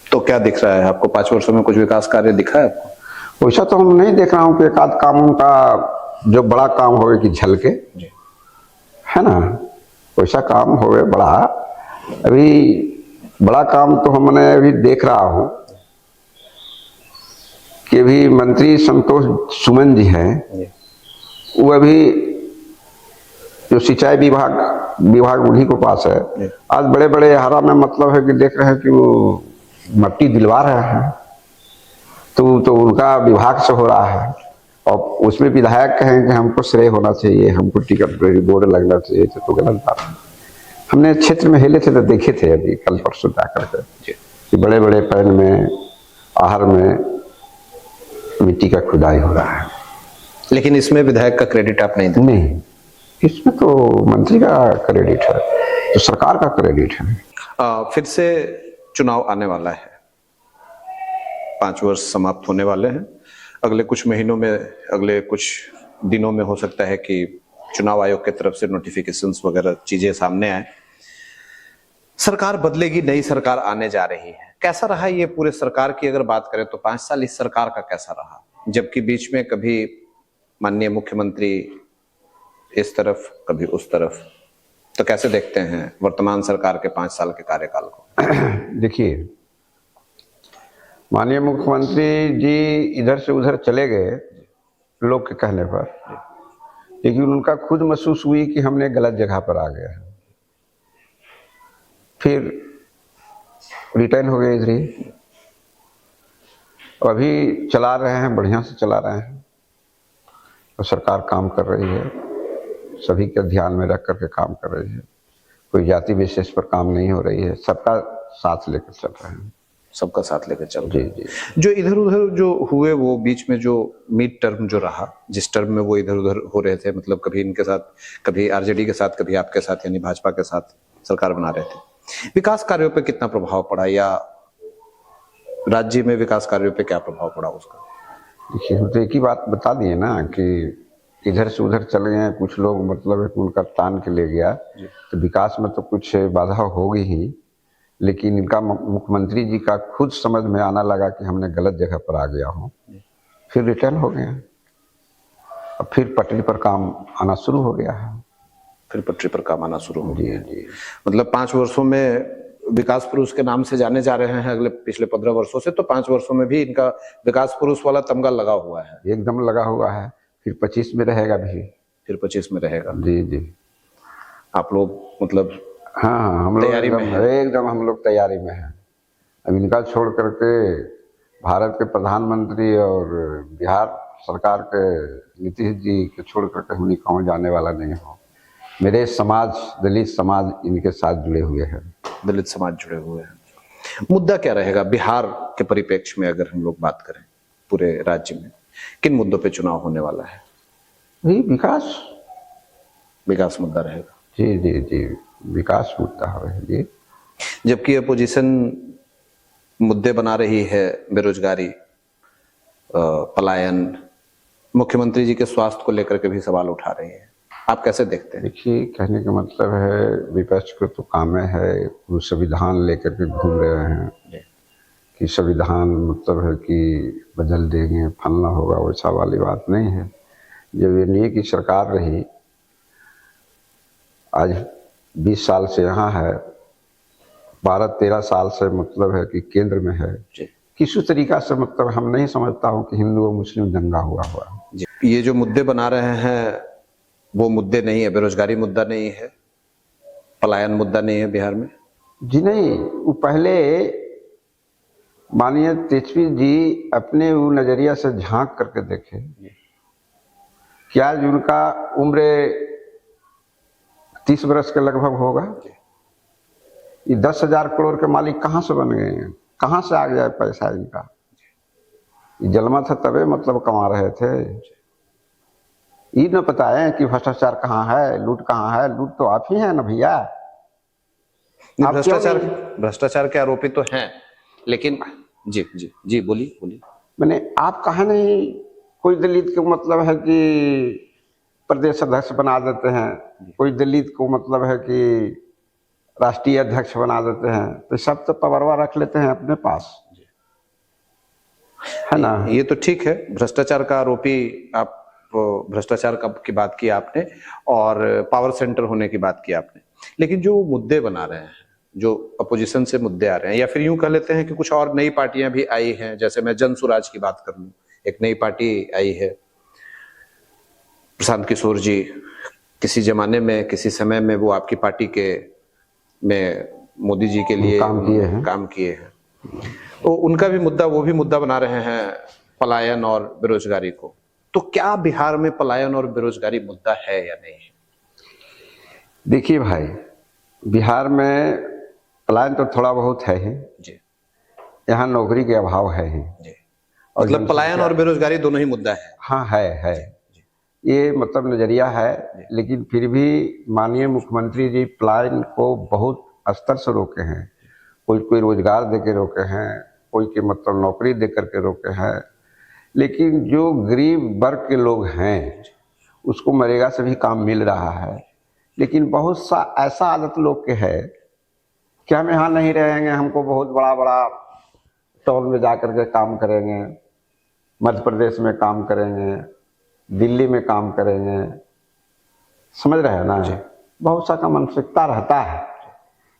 तो क्या दिख रहा है आपको? 5 वर्षों में कुछ विकास कार्य दिखा है आपको? वैसा तो हम नहीं देख रहा हूँ कि एक आध काम का जो बड़ा काम होवे कि झलके, है ना, वैसा काम होवे बड़ा। अभी बड़ा काम तो हमने अभी देख रहा हूँ कि अभी मंत्री संतोष सुमन जी हैं, वो अभी जो सिंचाई विभाग उन्हीं को पास है। आज बड़े बड़े हारा में मतलब है कि देख रहे हैं कि वो मट्टी दिलवा रहे हैं, तो उनका विभाग से हो रहा है। और उसमें विधायक कहें कि हमको श्रेय होना चाहिए, हमको टिकट बोर्ड लगना चाहिए, तो गलत बात है। हमने क्षेत्र में हिले थे तो देखे थे अभी कल परसों जाकर के कि बड़े बड़े पैन में, आहर में मिट्टी का खुदाई हो रहा है। लेकिन इसमें विधायक का क्रेडिट आप नहीं देते? नहीं, इसमें तो मंत्री का क्रेडिट है, तो सरकार का क्रेडिट है। फिर से चुनाव आने वाला है, 5 वर्ष समाप्त होने वाले हैं। अगले कुछ महीनों में, अगले कुछ दिनों में हो सकता है कि चुनाव आयोग की तरफ से नोटिफिकेशंस वगैरह चीजें सामने आए। सरकार बदलेगी, नई सरकार आने जा रही है। कैसा रहा ये पूरे सरकार की अगर बात करें तो 5 साल इस सरकार का कैसा रहा? जबकि बीच में कभी माननीय मुख्यमंत्री इस तरफ, कभी उस तरफ, तो कैसे देखते हैं वर्तमान सरकार के 5 साल के कार्यकाल को? देखिए, माननीय मुख्यमंत्री जी इधर से उधर चले गए लोग के कहने पर, लेकिन उनका खुद महसूस हुई कि हमने गलत जगह पर आ गए हैं। फिर रिटर्न हो गए इधर ही, अभी चला रहे हैं, बढ़िया से चला रहे हैं। तो सरकार काम कर रही है, सभी के ध्यान में रख करके काम कर रही है, कोई जाति विशेष पर काम नहीं हो रही है, सबका साथ लेकर चल रहे हैं। सबका साथ लेकर चल रहे हैं। जी। जो इधर उधर जो हुए, वो बीच में जो मिड टर्म जो रहा, जिस टर्म में वो इधर उधर हो रहे थे, मतलब कभी इनके साथ, कभी आरजेडी के साथ, कभी आपके साथ यानी भाजपा के साथ सरकार बना रहे थे, विकास कार्यों पे कितना प्रभाव पड़ा, या राज्य में विकास कार्यों पे क्या प्रभाव पड़ा उसका? देखिए, तो एक ही बात बता दिए ना कि इधर से उधर चल गए कुछ लोग, मतलब उनका तान के ले गया, तो विकास में तो कुछ बाधा होगी ही। लेकिन इनका मुख्यमंत्री जी का खुद समझ में आना लगा कि हमने गलत जगह पर आ गया हूँ, फिर रिटर्न हो गए, अब फिर पटरी पर काम आना शुरू हो गया है। फिर पटरी पर काम आना शुरू हो गया। जी। मतलब 5 वर्षों में विकास पुरुष के नाम से जाने जा रहे हैं अगले पिछले 15 वर्षों से, तो 5 वर्षों में भी इनका विकास पुरुष वाला तमगा लगा हुआ है, एकदम लगा हुआ है। फिर 25 में रहेगा भी, फिर 25 में रहेगा। जी। आप लोग मतलब हाँ, हम लोग तैयारी में हैं? एकदम हम लोग तैयारी में हैं। अब इनका छोड़ करके भारत के प्रधानमंत्री और बिहार सरकार के नीतीश जी के छोड़ करके हम कहूँ जाने वाला नहीं हो। मेरे समाज, दलित समाज इनके साथ जुड़े हुए हैं। दलित समाज जुड़े हुए हैं। मुद्दा क्या रहेगा बिहार के परिप्रेक्ष्य में, अगर हम लोग बात करें पूरे राज्य में किन मुद्दों पे चुनाव होने वाला है? विकास मुद्दा रहेगा। जी, विकास मुद्दा है जी। जबकि अपोजिशन मुद्दे बना रही है बेरोजगारी, पलायन, मुख्यमंत्री जी के स्वास्थ्य को लेकर के भी सवाल उठा रही है, आप कैसे देखते हैं? देखिए, कहने का मतलब है विपक्ष को तो काम है वो संविधान लेकर के घूम रहे हैं कि संविधान मतलब है कि बदल देंगे, फलना होगा, वैसा वाली बात नहीं है। जब एनडीए की सरकार रही, आज 20 साल से यहाँ है, 12-13 साल से मतलब है कि केंद्र में है, किसी तरीका से मतलब हम नहीं समझता हूँ कि हिंदू और मुस्लिम दंगा हुआ। ये जो मुद्दे बना रहे हैं वो मुद्दे नहीं है, बेरोजगारी मुद्दा नहीं है, पलायन मुद्दा नहीं है बिहार में? जी नहीं, वो पहले माननीय तेजस्वी जी अपने वो नजरिया से झांक करके देखे कि आज उनका उम्र 30 वर्ष के लगभग होगा, ये 10,000 करोड़ के मालिक कहाँ से बन गए हैं, कहाँ से आ गया पैसा इनका? ये जन्मा था तबे मतलब कमा रहे थे। ये न पता है कि भ्रष्टाचार कहाँ है, लूट कहाँ है? लूट तो आप ही हैं ना भैया। भ्रष्टाचार के आरोपी तो हैं, लेकिन जी जी जी बोलिए। मैंने आप कहा नहीं, कोई दलित को मतलब है कि प्रदेश अध्यक्ष बना देते हैं, कोई दलित को मतलब है कि राष्ट्रीय अध्यक्ष बना देते हैं, तो सब तो पवरवा रख लेते हैं अपने पास, है ना? ये तो ठीक है, भ्रष्टाचार का आरोपी आप, भ्रष्टाचार की बात की आपने और पावर सेंटर होने की बात की आपने, लेकिन जो मुद्दे बना रहे हैं, जो अपोजिशन से मुद्दे आ रहे हैं, या फिर यूं कह लेते हैं कि कुछ और नई पार्टियां भी आई हैं, जैसे मैं जन सुराज की बात कर लूं, एक नई पार्टी आई है, प्रशांत किशोर जी किसी जमाने में किसी समय में वो आपकी पार्टी के में मोदी जी के लिए काम किए हैं, तो उनका भी मुद्दा, वो भी मुद्दा बना रहे हैं पलायन और बेरोजगारी को। तो क्या बिहार में पलायन और बेरोजगारी मुद्दा है या नहीं है? देखिए भाई, बिहार में पलायन तो थोड़ा बहुत है ही जी, यहाँ नौकरी के अभाव है ही जी, और मतलब पलायन और बेरोजगारी दोनों ही मुद्दा है। हाँ है जी। ये मतलब नजरिया है, लेकिन फिर भी माननीय मुख्यमंत्री जी पलायन को बहुत स्तर से रोके हैं। कोई रोजगार दे के रोके हैं, कोई के मतलब नौकरी दे करके रोके हैं, लेकिन जो गरीब वर्ग के लोग हैं उसको मनरेगा से भी काम मिल रहा है। लेकिन बहुत सा ऐसा आदत लोग के है कि हम यहाँ नहीं रहेंगे, हमको बहुत बड़ा टाउन में जा करके काम करेंगे, मध्य प्रदेश में काम करेंगे, दिल्ली में काम करेंगे, समझ रहे हैं ना? बहुत सा का मानसिकता रहता है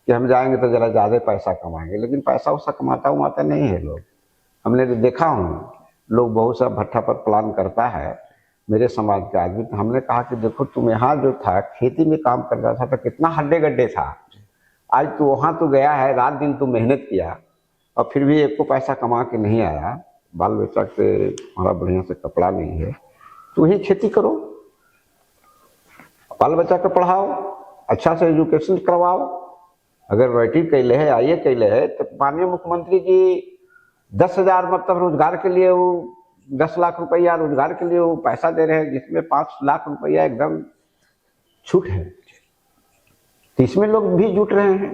कि हम जाएंगे तो जरा ज़्यादा पैसा कमाएंगे, लेकिन पैसा वैसा कमाता नहीं है लोग। हमने तो देखा हूँ, लोग बहुत सा भट्ठा पर प्लान करता है, मेरे समाज के आदमी। तो हमने कहा कि देखो, तुम यहाँ जो था खेती में काम कर रहा था तो कितना हड्डे गड्ढे था, आज तो वहाँ तो गया है, रात दिन तो मेहनत किया और फिर भी एक को पैसा कमा के नहीं आया, बाल बच्चा से हमारा बढ़िया से कपड़ा नहीं है, तो वही खेती करो, बाल बच्चा को पढ़ाओ, अच्छा से एजुकेशन करवाओ। अगर बेटी कैले है, आइए कैले है, तो माननीय मुख्यमंत्री जी 10,000 मतलब रोजगार के लिए, वो 10 लाख रुपया रोजगार के लिए वो पैसा दे रहे हैं, जिसमें 5 लाख रुपया एकदम छूट है, तो इसमें लोग भी जुट रहे हैं।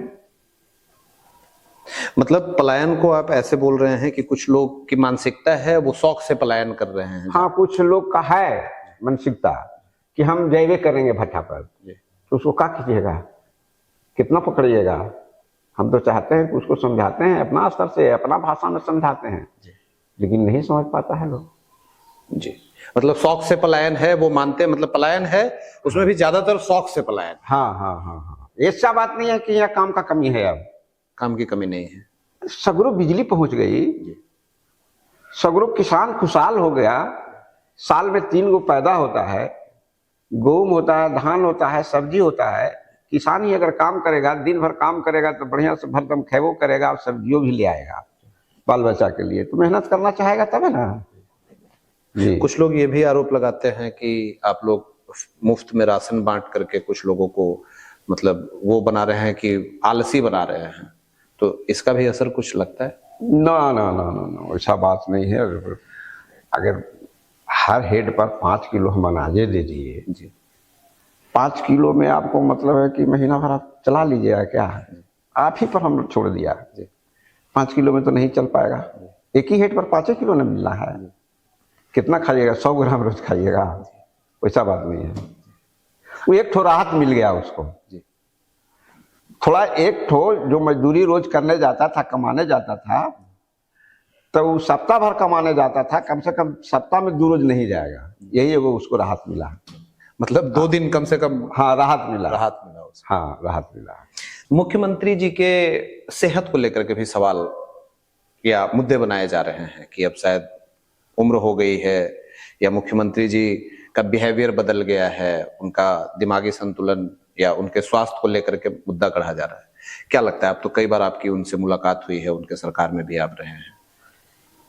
मतलब पलायन को आप ऐसे बोल रहे हैं कि कुछ लोग की मानसिकता है, वो शौक से पलायन कर रहे हैं? हाँ, कुछ लोग का है मानसिकता कि हम जैवे करेंगे भट्ठा पर, तो उसको क्या कीजिएगा, कितना पकड़िएगा? हम तो चाहते हैं कि उसको समझाते हैं अपना स्तर से, अपना भाषा में समझाते हैं, लेकिन नहीं समझ पाता है लोग जी। मतलब शौक से पलायन है, वो मानते हैं, मतलब पलायन है उसमें भी ज्यादातर शौक से पलायन। हाँ, ऐसा बात नहीं है कि यहाँ काम का कमी है, अब काम की कमी नहीं है। सगरो बिजली पहुंच गई, सगरो किसान खुशहाल हो गया, साल में 3 गो पैदा होता है, गेहूं होता है, धान होता है, सब्जी होता है। किसान ही अगर काम करेगा, दिन भर काम करेगा, तो बढ़िया से भरदम खेबो करेगा और सब्जियों भी ले आएगा बाल बच्चा के लिए, तो मेहनत करना चाहेगा तब है ना जी। कुछ लोग ये भी आरोप लगाते हैं कि आप लोग मुफ्त में राशन बांट करके कुछ लोगों को मतलब वो बना रहे हैं कि आलसी बना रहे हैं, तो इसका भी असर कुछ लगता है? ना, ऐसा बात नहीं है। अगर हर हेड पर 5 किलो हम अनाजे दे दिए जी, 5 किलो में आपको मतलब है कि महीना भर आप चला लीजिएगा क्या? आप ही पर हम छोड़ दिया जी। 5 किलो में तो नहीं चल पाएगा। एक ही हेड पर 5 किलो न मिलना है। कितना खाइएगा? 100 ग्राम रोज खाइएगा? वैसा बात नहीं है। वो एक ठो राहत मिल गया उसको। थोड़ा एक ठो जो मजदूरी रोज करने जाता था, कमाने जाता था, तो वो सप्ताह भर कमाने जाता था, कम से कम सप्ताह में 2 रोज नहीं जाएगा। यही वो उसको राहत मिला। मतलब 2 दिन कम से कम। हाँ, राहत मिला उसको। हाँ, राहत मिला। मुख्यमंत्री जी के सेहत को लेकर के भी सवाल या मुद्दे बनाए जा रहे हैं कि अब शायद उम्र हो गई है, या मुख्यमंत्री जी का बिहेवियर बदल गया है, उनका दिमागी संतुलन या उनके स्वास्थ्य को लेकर के मुद्दा गढ़ा जा रहा है। क्या लगता है? अब तो कई बार आपकी उनसे मुलाकात हुई है, उनके सरकार में भी आप रहे हैं।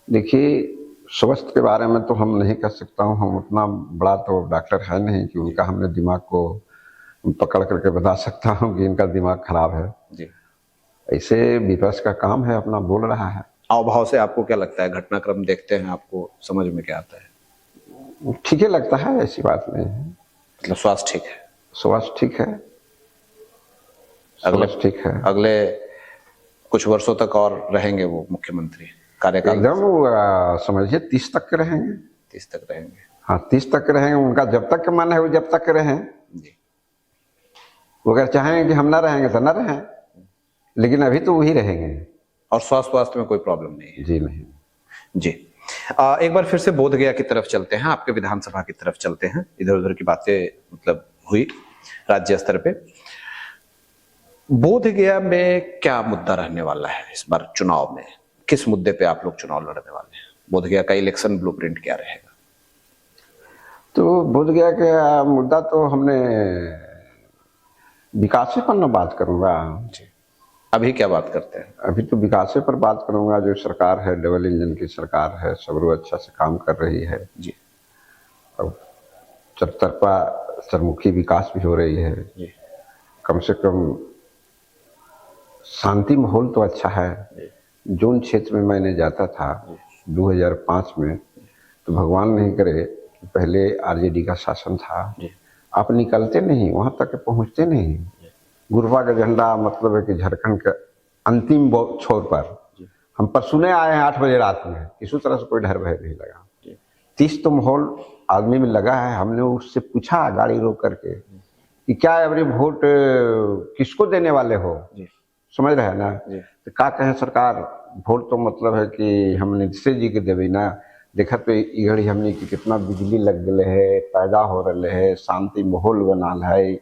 देखिए, स्वास्थ्य के बारे में तो हम नहीं कर सकता हूँ। हम उतना बड़ा तो डॉक्टर है नहीं कि उनका हमने दिमाग को पकड़ करके बता सकता हूँ कि इनका दिमाग खराब है जी। ऐसे विपक्ष का काम है, अपना बोल रहा है। हाव भाव से आपको क्या लगता है? घटनाक्रम देखते हैं, आपको समझ में क्या आता है? ठीक ही लगता है, ऐसी बात नहीं है। मतलब स्वास्थ्य ठीक है? स्वास्थ्य ठीक है, स्वास्थ्य ठीक है। अगले कुछ वर्षों तक और रहेंगे वो मुख्यमंत्री कार्यकाल? एकदम समझिए 30 तक के रहेंगे। 30 तक रहेंगे? हाँ, 30 तक के रहेंगे। उनका जब तक के मन है वो जब तक के रहें जी। वो अगर चाहेंगे कि हम ना रहेंगे तो ना रहें, लेकिन अभी तो वही रहेंगे। और स्वास्थ्य में कोई प्रॉब्लम नहीं है? जी नहीं। जी। एक बार फिर से बोधगया की तरफ चलते हैं, आपके विधानसभा की तरफ चलते हैं। इधर उधर की बातें मतलब हुई राज्य स्तर पे। बोधगया में क्या मुद्दा रहने वाला है इस बार चुनाव में? किस मुद्दे पे आप लोग चुनाव लड़ने वाले हैं? बोधगया का इलेक्शन ब्लूप्रिंट क्या रहेगा? तो बोधगया का मुद्दा तो हमने विकास पर न बात करूंगा। जी। अभी क्या बात करते हैं? अभी तो विकास पर बात करूंगा। जो सरकार है, डबल इंजन की सरकार है, सब लोग अच्छा से काम कर रही है जी। और चरतरफा सरमुखी विकास भी हो रही है जी। कम से कम शांति माहौल तो अच्छा है। जोन क्षेत्र में मैंने जाता था 2005 में, तो भगवान नहीं करे, पहले आरजेडी का शासन था, आप निकलते नहीं, वहां तक पहुंचते नहीं। गुरबा का झंडा मतलब है कि झारखंड के अंतिम छोर पर हम पर सुने आए हैं 8 बजे रात में, किसी तरह से कोई डर भय नहीं लगा। 30 तो माहौल आदमी में लगा है। हमने उससे पूछा गाड़ी रोक करके कि क्या अबरी वोट किसको देने वाले हो, समझ रहे हैं ना? तो क्या कहें सरकार, वोट तो मतलब है कि हम नीतीश जी के देवे ना। देखा तो इघड़ी हमने कि कितना बिजली लग गए है, पैदा हो रहे है, शांति माहौल बनाल है,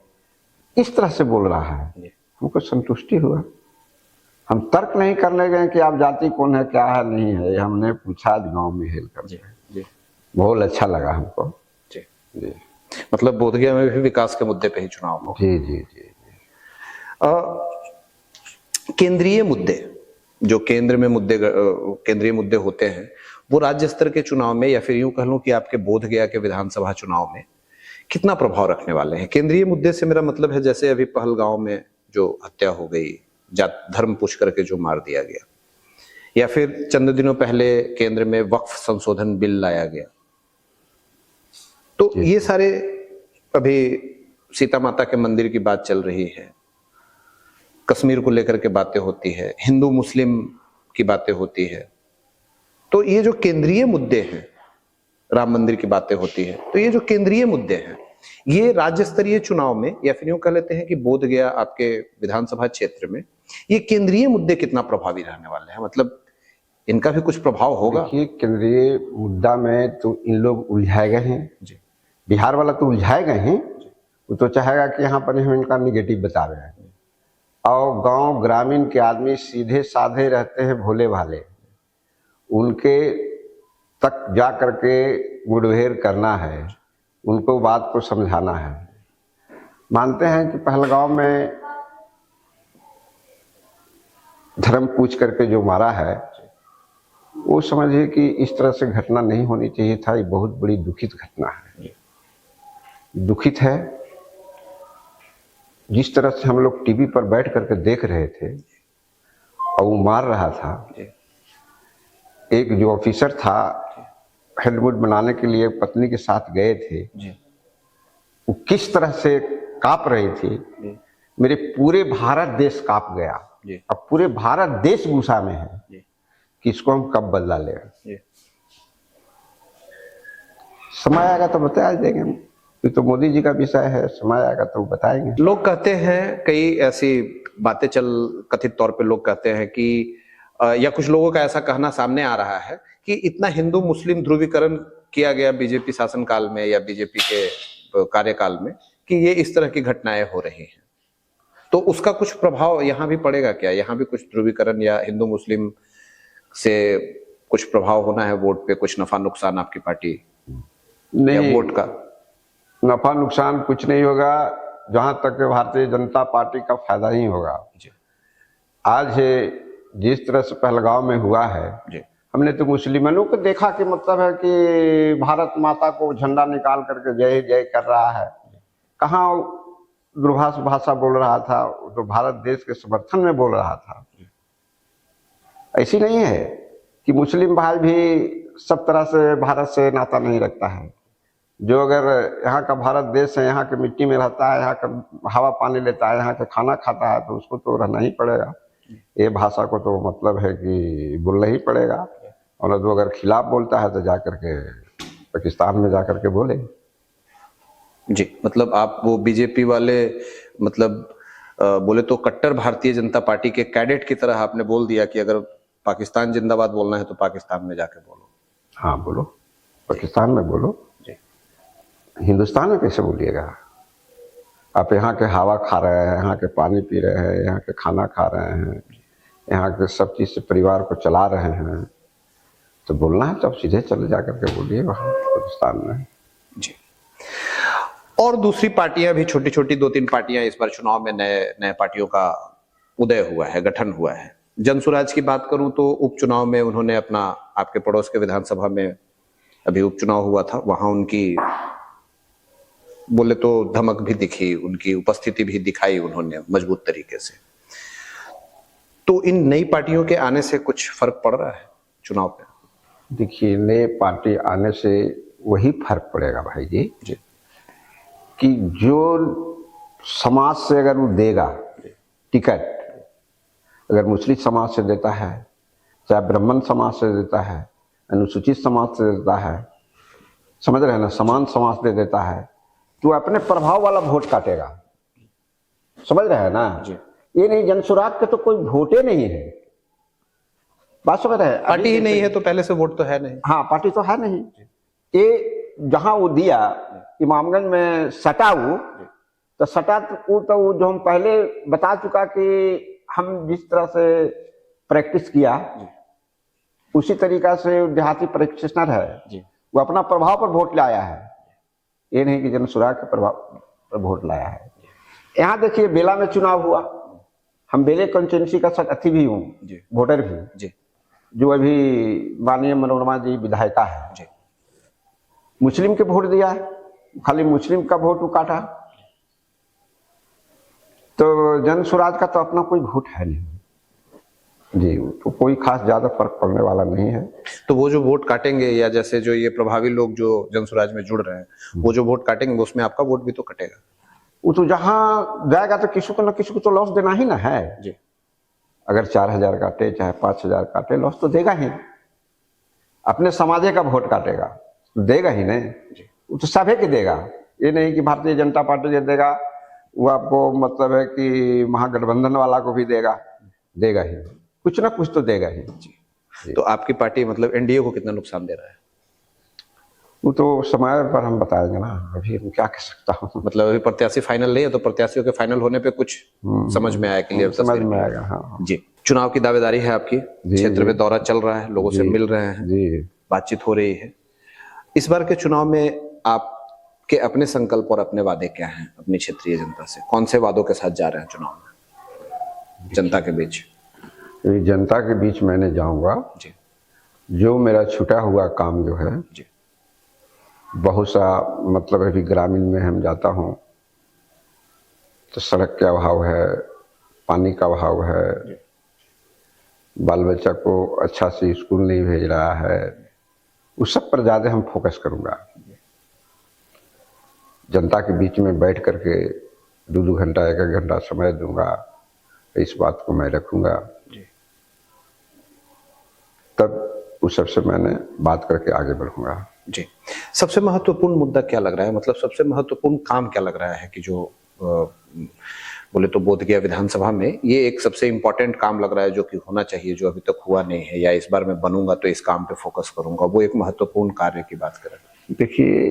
इस तरह से बोल रहा है। हमको संतुष्टि हुआ। हम तर्क नहीं करने गए कि आप जाति कौन है, क्या है, नहीं है। हमने पूछा गांव में हेल कर, बहुत अच्छा लगा हमको। जी। जी। मतलब बोधगया में भी विकास के मुद्दे पे ही चुनाव हो? जी जी जी। केंद्रीय मुद्दे, जो केंद्रीय मुद्दे होते हैं, वो राज्य स्तर के चुनाव में, या फिर यूं कह लूं कि आपके बोधगया के विधानसभा चुनाव में कितना प्रभाव रखने वाले हैं? केंद्रीय मुद्दे से मेरा मतलब है जैसे अभी पहलगांव में जो हत्या हो गई, जात धर्म पूछ करके जो मार दिया गया, या फिर चंद दिनों पहले केंद्र में वक्फ संशोधन बिल लाया गया, तो ये सारे, अभी सीता माता के मंदिर की बात चल रही है, कश्मीर को लेकर के बातें होती है, हिंदू मुस्लिम की बातें होती है, तो ये जो केंद्रीय मुद्दे हैं, राम मंदिर की बातें होती है, तो ये जो केंद्रीय मुद्दे हैं, ये राज्य स्तरीय चुनाव में, या फिर यूं कह लेते हैं कि बोधगया आपके विधानसभा क्षेत्र में, ये केंद्रीय मुद्दे कितना प्रभावी रहने वाले हैं? मतलब इनका भी कुछ प्रभाव होगा? देखिए, केंद्रीय मुद्दा में तो इन लोग उलझाए गए हैं जी। बिहार वाला तो उलझाए गए हैं। वो तो चाहेगा कि यहाँ पर हम इनका निगेटिव बता रहे हैं, और गांव ग्रामीण के आदमी सीधे साधे रहते हैं, भोले भाले, उनके तक जा करके मुठभेड़ करना है, उनको बात को समझाना है। मानते हैं कि पहलगांव में धर्म पूछ करके जो मारा है, वो समझिए कि इस तरह से घटना नहीं होनी चाहिए था। ये बहुत बड़ी दुखित घटना है, दुखित है। जिस तरह से हम लोग टीवी पर बैठ करके देख रहे थे और वो मार रहा था, एक जो ऑफिसर था हेलमेट बनाने के लिए पत्नी के साथ गए थे, वो किस तरह से कांप रही थी, मेरे पूरे भारत देश कांप गया। जी। अब पूरे भारत देश गुस्सा में है जी। कि इसको हम कब बदला लेगा। जी। समय आएगा तो बता देंगे हम। ये तो मोदी जी का विषय है, समय आएगा तो बताएंगे। लोग कहते हैं, कई ऐसी बातें कथित तौर पे लोग कहते हैं कि या कुछ लोगों का ऐसा कहना सामने आ रहा है कि इतना हिंदू मुस्लिम ध्रुवीकरण किया गया बीजेपी शासनकाल में या बीजेपी के कार्यकाल में कि ये इस तरह की घटनाएं हो रही हैं, तो उसका कुछ प्रभाव यहाँ भी पड़ेगा क्या? यहाँ भी कुछ ध्रुवीकरण या हिंदू मुस्लिम से कुछ प्रभाव होना है वोट पे, कुछ नफा नुकसान आपकी पार्टी या नहीं, वोट का? नफा नुकसान कुछ नहीं होगा, जहां तक भारतीय जनता पार्टी का फायदा ही होगा। जी। आज जिस तरह से पहलगांव में हुआ है, जी। हमने तो मुस्लिमों को देखा कि मतलब है कि भारत माता को झंडा निकाल करके जय जय कर रहा है। कहाँ दूरभाष भाषा बोल रहा था, तो भारत देश के समर्थन में बोल रहा था। ऐसी नहीं है कि मुस्लिम भाई भी सब तरह से भारत से नाता नहीं रखता है। जो अगर यहाँ का भारत देश है, यहाँ की मिट्टी में रहता है, यहाँ का हवा पानी लेता है, यहाँ का खाना खाता है, तो उसको तो रहना ही पड़ेगा। ये भाषा को तो मतलब है कि बोलना ही पड़ेगा, और तो अगर खिलाफ बोलता है तो जाकर के पाकिस्तान में जाकर के बोले। जी, मतलब आप वो बीजेपी वाले मतलब बोले तो कट्टर भारतीय जनता पार्टी के कैडेट की तरह आपने बोल दिया कि अगर पाकिस्तान जिंदाबाद बोलना है तो पाकिस्तान में जाके बोलो। हाँ बोलो, पाकिस्तान में बोलो। जी। हिंदुस्तान में कैसे बोलिएगा? आप यहाँ के हवा खा रहे हैं, यहाँ के पानी पी रहे हैं, यहाँ के खाना खा रहे हैं, यहाँ के सब चीज से परिवार को चला रहे हैं, तो बोलना है तो आप सीधे चले जाकर के बोलिए वहाँ पाकिस्तान में। जी। और दूसरी पार्टियां भी, छोटी छोटी 2-3 पार्टियां इस बार चुनाव में नए पार्टियों का उदय हुआ है, गठन हुआ है। जनसुराज की बात करूं तो उपचुनाव में उन्होंने अपना, आपके पड़ोस के विधानसभा में अभी उपचुनाव हुआ था, वहां उनकी बोले तो धमक भी दिखी, उनकी उपस्थिति भी दिखाई उन्होंने मजबूत तरीके से। तो इन नई पार्टियों के आने से कुछ फर्क पड़ रहा है चुनाव पे? देखिए, नए पार्टी आने से वही फर्क पड़ेगा भाई जी, कि जो समाज से अगर वो देगा टिकट, अगर मुस्लिम समाज से देता है, चाहे ब्राह्मण समाज से देता है, अनुसूचित समाज से देता है, समझ रहे हैं ना, समान समाज दे देता है, तो अपने प्रभाव वाला वोट काटेगा। समझ रहे हैं ना जी? ये नहीं, जनसुराग के तो कोई वोटे नहीं है। बात समझ रहे हैं? पार्टी ही नहीं है तो पहले से वोट तो है नहीं। हाँ, पार्टी तो है नहीं। ये जहां वो दिया इमामगंज में सटा, वो तो सटा तो जो हम पहले बता चुका कि हम जिस तरह से प्रैक्टिस किया उसी तरीका से देहाती प्रैक्टिशनर है जी। वो अपना प्रभाव पर वोट लाया है, ये नहीं कि जनसुराग के प्रभाव पर वोट लाया है। यहाँ देखिए, बेला में चुनाव हुआ, हम बेले कॉन्स्टिट्यूंसी का अथी भी हूँ, वोटर भी जी। जो अभी माननीय मनोरमा जी विधायिका है जी। मुस्लिम के वोट दिया है, खाली मुस्लिम का वोट काटा, तो जनसुराज का तो अपना कोई वोट है नहीं जी, तो कोई खास ज्यादा फर्क पड़ने वाला नहीं है। तो वो जो वोट काटेंगे, या जैसे जो ये प्रभावी लोग जो जनसुराज में जुड़ रहे हैं, वो जो वोट काटेंगे उसमें आपका वोट भी तो कटेगा। वो तो जहां जाएगा तो किसी को ना किसी को तो लॉस देना ही ना है जी। अगर 4000 काटे चाहे 5000 काटे, लॉस तो देगा ही। अपने समाजे का वोट काटेगा तो देगा ही नहीं, वो तो सभी के देगा। ये नहीं कि भारतीय जनता पार्टी जो देगा वो आपको मतलब है कि महागठबंधन वाला को भी देगा, देगा ही, कुछ ना कुछ तो देगा ही जी। तो आपकी पार्टी मतलब एनडीए को कितना नुकसान दे रहा है? वो तो समय पर हम बताएंगे ना, अभी हम क्या कह सकता हूँ। मतलब अभी प्रत्याशी फाइनल नहीं है, तो प्रत्याशियों के फाइनल होने पे कुछ समझ में आया, क्लियर समझ में आएगा। हाँ जी। चुनाव की दावेदारी है आपकी, क्षेत्र में दौरा चल रहा है, लोगों से मिल रहे हैं जी, बातचीत हो रही है। इस बार के चुनाव में आपके अपने संकल्प और अपने वादे क्या हैं अपनी क्षेत्रीय जनता से? कौन से वादों के साथ जा रहे हैं चुनाव में जनता के बीच? जनता के बीच मैंने जाऊंगा जी। जो मेरा छूटा हुआ काम जो है जी, बहुत सा मतलब अभी ग्रामीण में हम जाता हूँ तो सड़क का अभाव है, पानी का अभाव है, बाल बच्चा को अच्छा से स्कूल नहीं भेज रहा है, उस सब पर ज्यादा हम फोकस करूंगा। जनता के बीच में बैठ करके 2-2 घंटा 1-1 घंटा समय दूंगा, इस बात को मैं रखूंगा। जी। तब उस सबसे मैंने बात करके आगे बढ़ूंगा। जी, सबसे महत्वपूर्ण मुद्दा क्या लग रहा है, मतलब सबसे महत्वपूर्ण काम क्या लग रहा है कि जो बोले तो बोधगया विधानसभा में ये एक सबसे इंपॉर्टेंट काम लग रहा है जो कि होना चाहिए, जो अभी तक हुआ नहीं है, या इस बार मैं बनूंगा तो इस काम पे फोकस करूंगा, वो एक महत्वपूर्ण कार्य की बात करें? देखिए,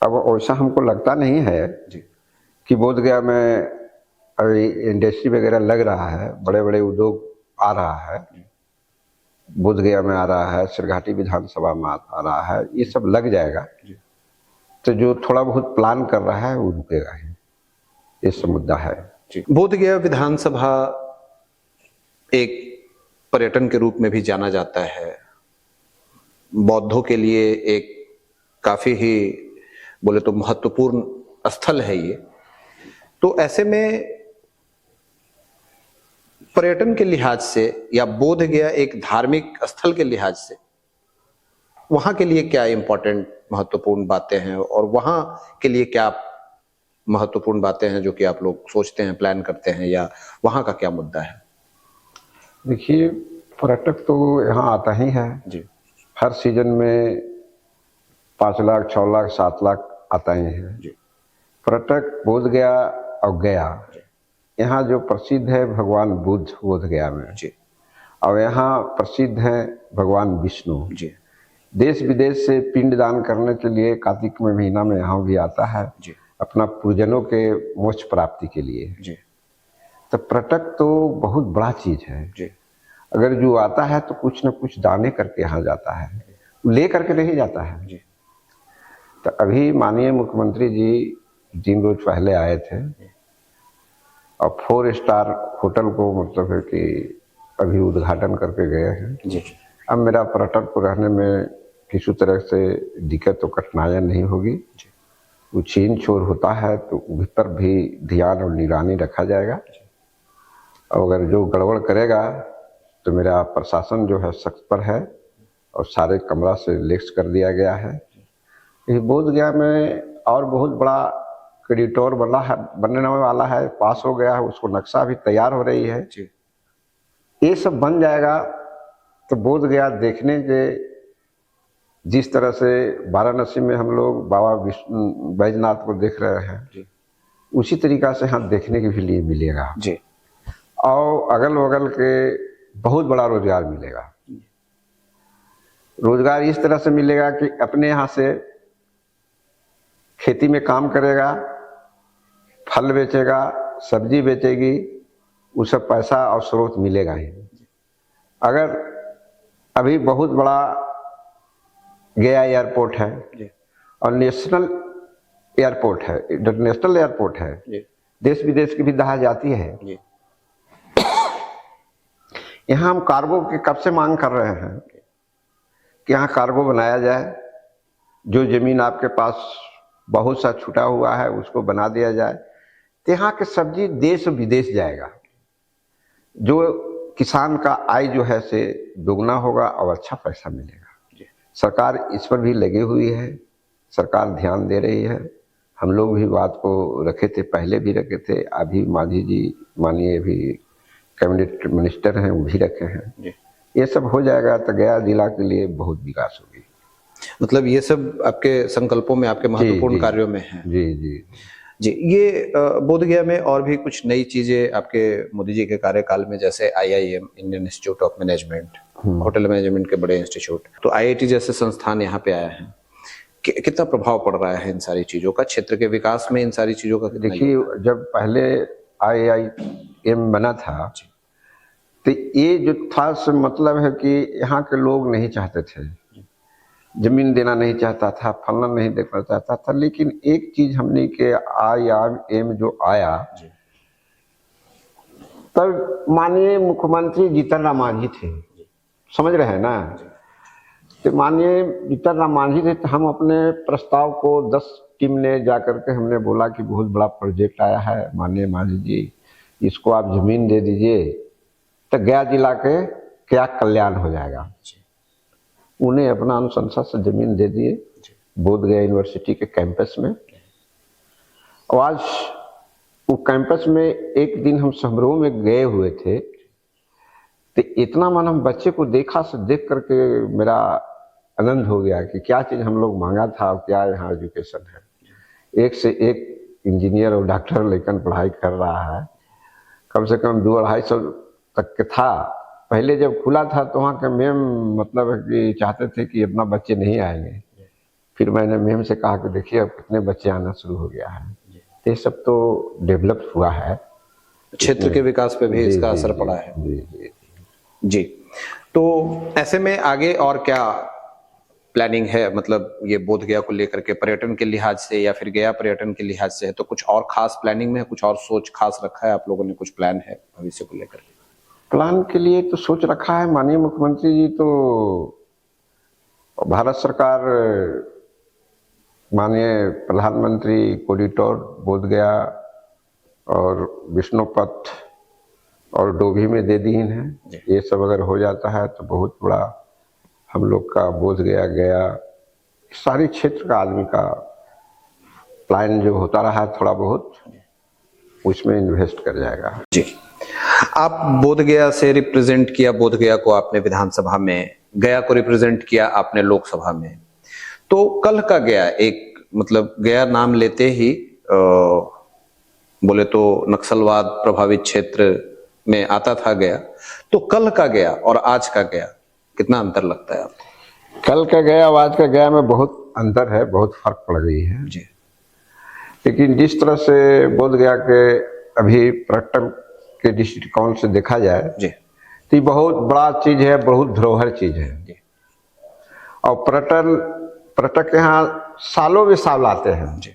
अब वैसा हमको लगता नहीं है जी। कि बोधगया में अभी इंडस्ट्री वगैरह लग रहा है, बड़े बड़े उद्योग आ रहा है, बोधगया में आ रहा है, सिरघाटी विधानसभा में आ रहा है, ये सब लग जाएगा। तो जो थोड़ा बहुत प्लान कर रहा है वो रुकेगा ही, ये सब मुद्दा है। जी। बोधगया विधानसभा एक पर्यटन के रूप में भी जाना जाता है, बौद्धों के लिए एक काफी ही बोले तो महत्वपूर्ण स्थल है ये। तो ऐसे में पर्यटन के लिहाज से या बोधगया एक धार्मिक स्थल के लिहाज से वहां के लिए क्या इंपॉर्टेंट महत्वपूर्ण बातें हैं, और वहां के लिए क्या महत्वपूर्ण बातें हैं जो कि आप लोग सोचते हैं, प्लान करते हैं, या वहां का क्या मुद्दा है? देखिए, पर्यटक तो यहाँ आता ही है जी। हर सीजन में 5 लाख 6 लाख 7 लाख आता ही है जी। पर्यटक। बोधगया और गया, यहाँ जो प्रसिद्ध है भगवान बुद्ध बोधगया में जी। और यहाँ प्रसिद्ध है भगवान विष्णु। जी। देश विदेश से पिंड दान करने के लिए कार्तिक में महीना में यहाँ भी आता है जी। अपना पूजनों के मोक्ष प्राप्ति के लिए। जी। तो पर्यटक तो बहुत बड़ा चीज है। जी। अगर जो आता है तो कुछ न कुछ दाने करके यहाँ जाता है, ले करके नहीं जाता है। जी। तो अभी माननीय मुख्यमंत्री जी 3 रोज पहले आए थे और 4 स्टार होटल को मतलब है कि अभी उद्घाटन करके गए हैं। जी। अब मेरा पर्यटन को रहने में किसी तरह से दिक्कत तो कठिनाइयाँ नहीं होगी। वो छीन छोर होता है तो उस पर भी ध्यान और निगरानी रखा जाएगा, और अगर जो गड़बड़ करेगा तो मेरा प्रशासन जो है सख्त पर है और सारे कमरा से लिस्ट कर दिया गया है। ये बोधगया में और बहुत बड़ा कॉरिडोर बनने वाला है, पास हो गया है, उसको नक्शा भी तैयार हो रही है। ये सब बन जाएगा तो बोधगया देखने के, जिस तरह से वाराणसी में हम लोग बाबा बैजनाथ को देख रहे हैं, उसी तरीका से हम देखने के भी लिए मिलेगा जी। और अगल बगल के बहुत बड़ा रोजगार मिलेगा। रोजगार इस तरह से मिलेगा कि अपने यहाँ से खेती में काम करेगा, फल बेचेगा, सब्जी बेचेगी, उस सब पैसा और स्रोत मिलेगा ही। अगर अभी बहुत बड़ा गया एयरपोर्ट है और नेशनल एयरपोर्ट है, इंटरनेशनल एयरपोर्ट है, देश विदेश की भी जहाज आती है। यहाँ हम कार्गो की कब से मांग कर रहे हैं कि यहाँ कार्गो बनाया जाए, जो जमीन आपके पास बहुत सा छूटा हुआ है उसको बना दिया जाए, तो यहाँ के सब्जी देश विदेश जाएगा, जो किसान का आय जो है से दोगुना होगा और अच्छा पैसा मिलेगा। सरकार इस पर भी लगी हुई है, सरकार ध्यान दे रही है। हम लोग भी बात को रखे थे, पहले भी रखे थे, अभी मांझी जी माननीय भी कैबिनेट मिनिस्टर हैं वो भी रखे हैं। ये सब हो जाएगा तो गया जिला के लिए बहुत विकास होगी। मतलब ये सब आपके संकल्पों में, आपके महत्वपूर्ण कार्यों में है। जी जी जी। ये बोधगया में और भी कुछ नई चीजें आपके मोदी जी के कार्यकाल में, जैसे IIM, Indian institute of management, hotel management के बड़े इंस्टीट्यूट, तो IIT जैसे संस्थान यहाँ पे आए हैं, कितना प्रभाव पड़ रहा है इन सारी चीजों का क्षेत्र के विकास में, इन सारी चीजों का? देखिए, जब पहले IIM बना था तो ये जो था मतलब है कि यहाँ के लोग नहीं चाहते थे, जमीन देना नहीं चाहता था, फलना नहीं देखना चाहता था। लेकिन एक चीज हमने के IIM जो आया, तब माननीय मुख्यमंत्री जीतन राम मांझी थे, समझ रहे हैं ना, तो माननीय जीतन राम मांझी थे। तो हम अपने प्रस्ताव को 10 टीम ने जाकर के हमने बोला कि बहुत बड़ा प्रोजेक्ट आया है माननीय मांझी जी, इसको आप जमीन दे दीजिए तो गया जिला के क्या कल्याण हो जाएगा। उन्हें अपना अनुशंसा से जमीन दे दिए बोधगया यूनिवर्सिटी के कैंपस में। और आज वो कैंपस में एक दिन हम समारोह में गए हुए थे, तो इतना मन हम बच्चे को देखा, से देख करके मेरा आनंद हो गया कि क्या चीज़ हम लोग मांगा था और क्या यहाँ एजुकेशन है। एक से एक इंजीनियर और डॉक्टर लेकर पढ़ाई कर रहा है। कम से कम 200-250 तक के था। पहले जब खुला था तो वहाँ के मैम मतलब है कि चाहते थे कि अपना बच्चे नहीं आएंगे। फिर मैंने मैम से कहा कि देखिए अब कितने बच्चे आना शुरू हो गया है। ये सब तो डेवलप हुआ है, क्षेत्र के विकास पे भी इसका असर पड़ा है। जी, तो ऐसे में आगे और क्या प्लानिंग है, मतलब ये बोध गया को लेकर के पर्यटन के लिहाज से या फिर गया पर्यटन के लिहाज से है, तो कुछ और खास प्लानिंग में है, कुछ और सोच खास रखा है आप लोगों ने, कुछ प्लान है भविष्य को लेकर के? प्लान के लिए तो सोच रखा है। माननीय मुख्यमंत्री जी तो भारत सरकार, माननीय प्रधानमंत्री कॉरिडोर बोध गया और विष्णुपथ और डोभी में दे दी है। ये सब अगर हो जाता है तो बहुत बड़ा हम लोग का बोध गया सारी क्षेत्र का आदमी का प्लान जो होता रहा है थोड़ा बहुत उसमें इन्वेस्ट कर जाएगा। जी, आप बोध गया से रिप्रेजेंट किया, बोध गया को आपने विधानसभा में, गया को रिप्रेजेंट किया आपने लोकसभा में। तो कल का गया एक मतलब गया नाम लेते ही बोले तो नक्सलवाद प्रभावित क्षेत्र में आता था गया, तो कल का गया और आज का गया कितना अंतर लगता है आपको? कल का गया और आज का गया में बहुत अंतर है, बहुत फर्क पड़ गई है जी। लेकिन जिस तरह से बोध गया के अभी पर्यटन के दृष्टिकोण से देखा जाए जी, तो बहुत बड़ा चीज है, बहुत धरोहर चीज है जी। और पर्यटक यहाँ सालों में साल आते हैं जी।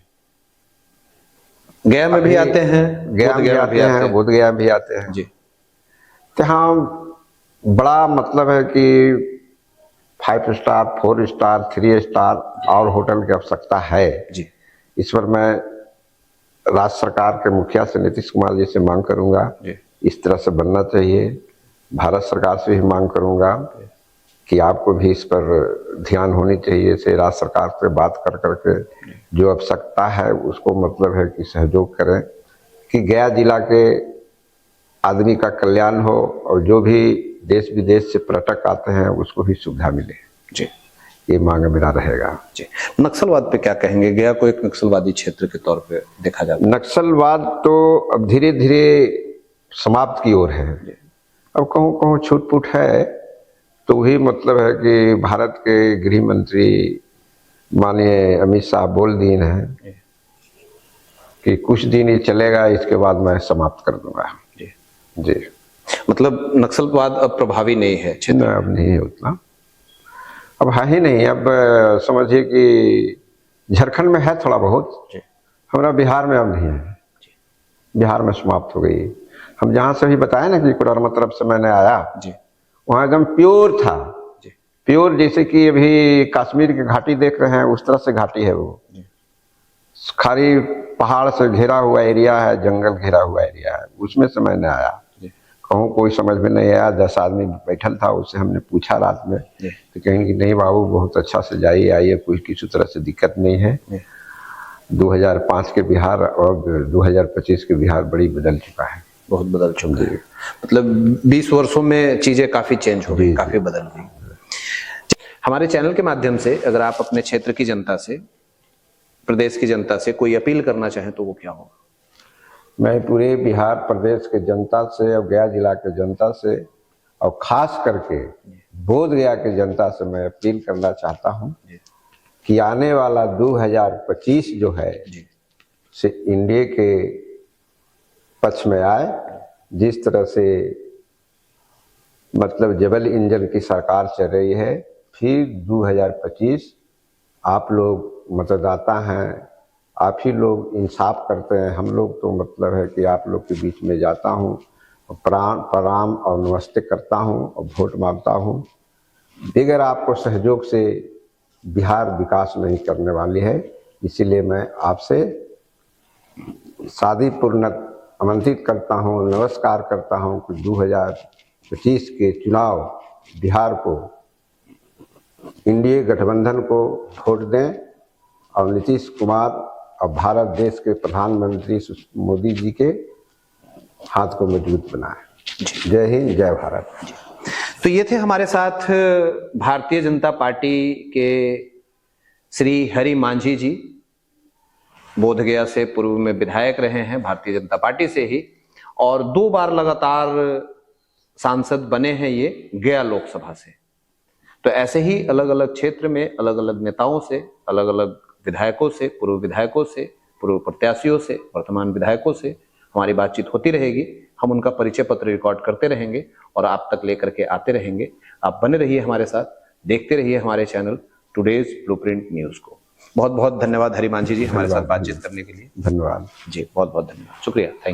गया में भी आते हैं, गया में आते हैं, बोध गया भी आते हैं जी। तो यहाँ बड़ा मतलब है कि 5 स्टार 4 स्टार 3 स्टार और होटल की आवश्यकता है जी। इस पर मैं राज्य सरकार के मुखिया से नीतीश कुमार जी से मांग करूंगा, इस तरह से बनना चाहिए। भारत सरकार से भी मांग करूंगा कि आपको भी इस पर ध्यान होनी चाहिए, से राज्य सरकार से बात कर करके जो आवश्यकता है उसको मतलब है कि सहयोग करें कि गया जिला के आदमी का कल्याण हो और जो भी देश विदेश से पर्यटक आते हैं उसको भी सुविधा मिले जी। ये मांग मेरा रहेगा जी। नक्सलवाद पे क्या कहेंगे? गया को एक नक्सलवादी क्षेत्र के तौर पे देखा जाता है। नक्सलवाद तो अब धीरे धीरे समाप्त की ओर है। अब कहूँ कहूँ छूट फूट है तो वही मतलब है कि भारत के गृह मंत्री माननीय अमित शाह बोल दिए हैं कि कुछ दिन ये चलेगा, इसके बाद मैं समाप्त कर दूंगा जी। जी, मतलब नक्सलवाद अब प्रभावी नहीं है क्षेत्र में? अब नहीं है उतना, अब है ही नहीं। अब समझिए कि झारखंड में है थोड़ा बहुत, हमारा बिहार में अब नहीं है, बिहार में समाप्त हो गई। हम जहाँ से भी बताया ना कि कोडरमा तरफ से मैंने आया जी, वहाँ एकदम प्योर था जी। प्योर जैसे कि अभी कश्मीर की घाटी देख रहे हैं उस तरह से घाटी है वो, खाली पहाड़ से घेरा हुआ एरिया है, जंगल घेरा हुआ एरिया है, उसमें से मैंने आया। कहूँ कोई समझ में नहीं आया, 10 आदमी बैठल था, उससे हमने पूछा रात में तो कहेंगे नहीं बाबू बहुत अच्छा से जाइए आइए, कोई किसी तरह से दिक्कत नहीं है। 2005 के बिहार और 2025 के बिहार बड़ी बदल चुका है, बहुत बदल चुका है। मतलब 20 वर्षों में चीजें काफी चेंज हो गई, काफी बदल गई। हमारे चैनल के माध्यम से अगर आप अपने क्षेत्र की जनता से, प्रदेश की जनता से कोई अपील करना चाहें तो वो क्या होगा? मैं पूरे बिहार प्रदेश के जनता से और गया जिला के जनता से और खास करके बोध गया के जनता से मैं अपील करना चाहता हूं कि आने वाला 2025 जो है से इंडिया के पक्ष में आए। जिस तरह से मतलब जबल इंजन की सरकार चल रही है, फिर 2025 आप लोग मतदाता हैं, आप ही लोग इंसाफ करते हैं। हम लोग तो मतलब है कि आप लोग के बीच में जाता हूँ, प्रणाम और नमस्ते करता हूँ और वोट मांगता हूँ। बगैर आपको सहयोग से बिहार विकास नहीं करने वाली है, इसीलिए मैं आपसे शादीपूर्वक आमंत्रित करता हूँ, नमस्कार करता हूँ कि 2025 के चुनाव बिहार को इंडिया गठबंधन को वोट दें और नीतीश कुमार और भारत देश के प्रधानमंत्री मोदी जी के हाथ को मजबूत बनाए। जय हिंद, जय भारत। तो ये थे हमारे साथ भारतीय जनता पार्टी के श्री हरि मांझी जी, बोधगया से पूर्व में विधायक रहे हैं भारतीय जनता पार्टी से ही, और 2 बार लगातार सांसद बने हैं ये गया लोकसभा से। तो ऐसे ही अलग अलग क्षेत्र में अलग अलग नेताओं से, अलग अलग विधायकों से, पूर्व विधायकों से, पूर्व प्रत्याशियों से, वर्तमान विधायकों से हमारी बातचीत होती रहेगी। हम उनका परिचय पत्र रिकॉर्ड करते रहेंगे और आप तक लेकर के आते रहेंगे। आप बने रहिए हमारे साथ, देखते रहिए हमारे चैनल टुडेज ब्लूप्रिंट न्यूज को। बहुत बहुत धन्यवाद हरि मांझी जी हमारे साथ बातचीत करने के लिए। धन्यवाद जी, बहुत बहुत धन्यवाद, शुक्रिया, थैंक यू।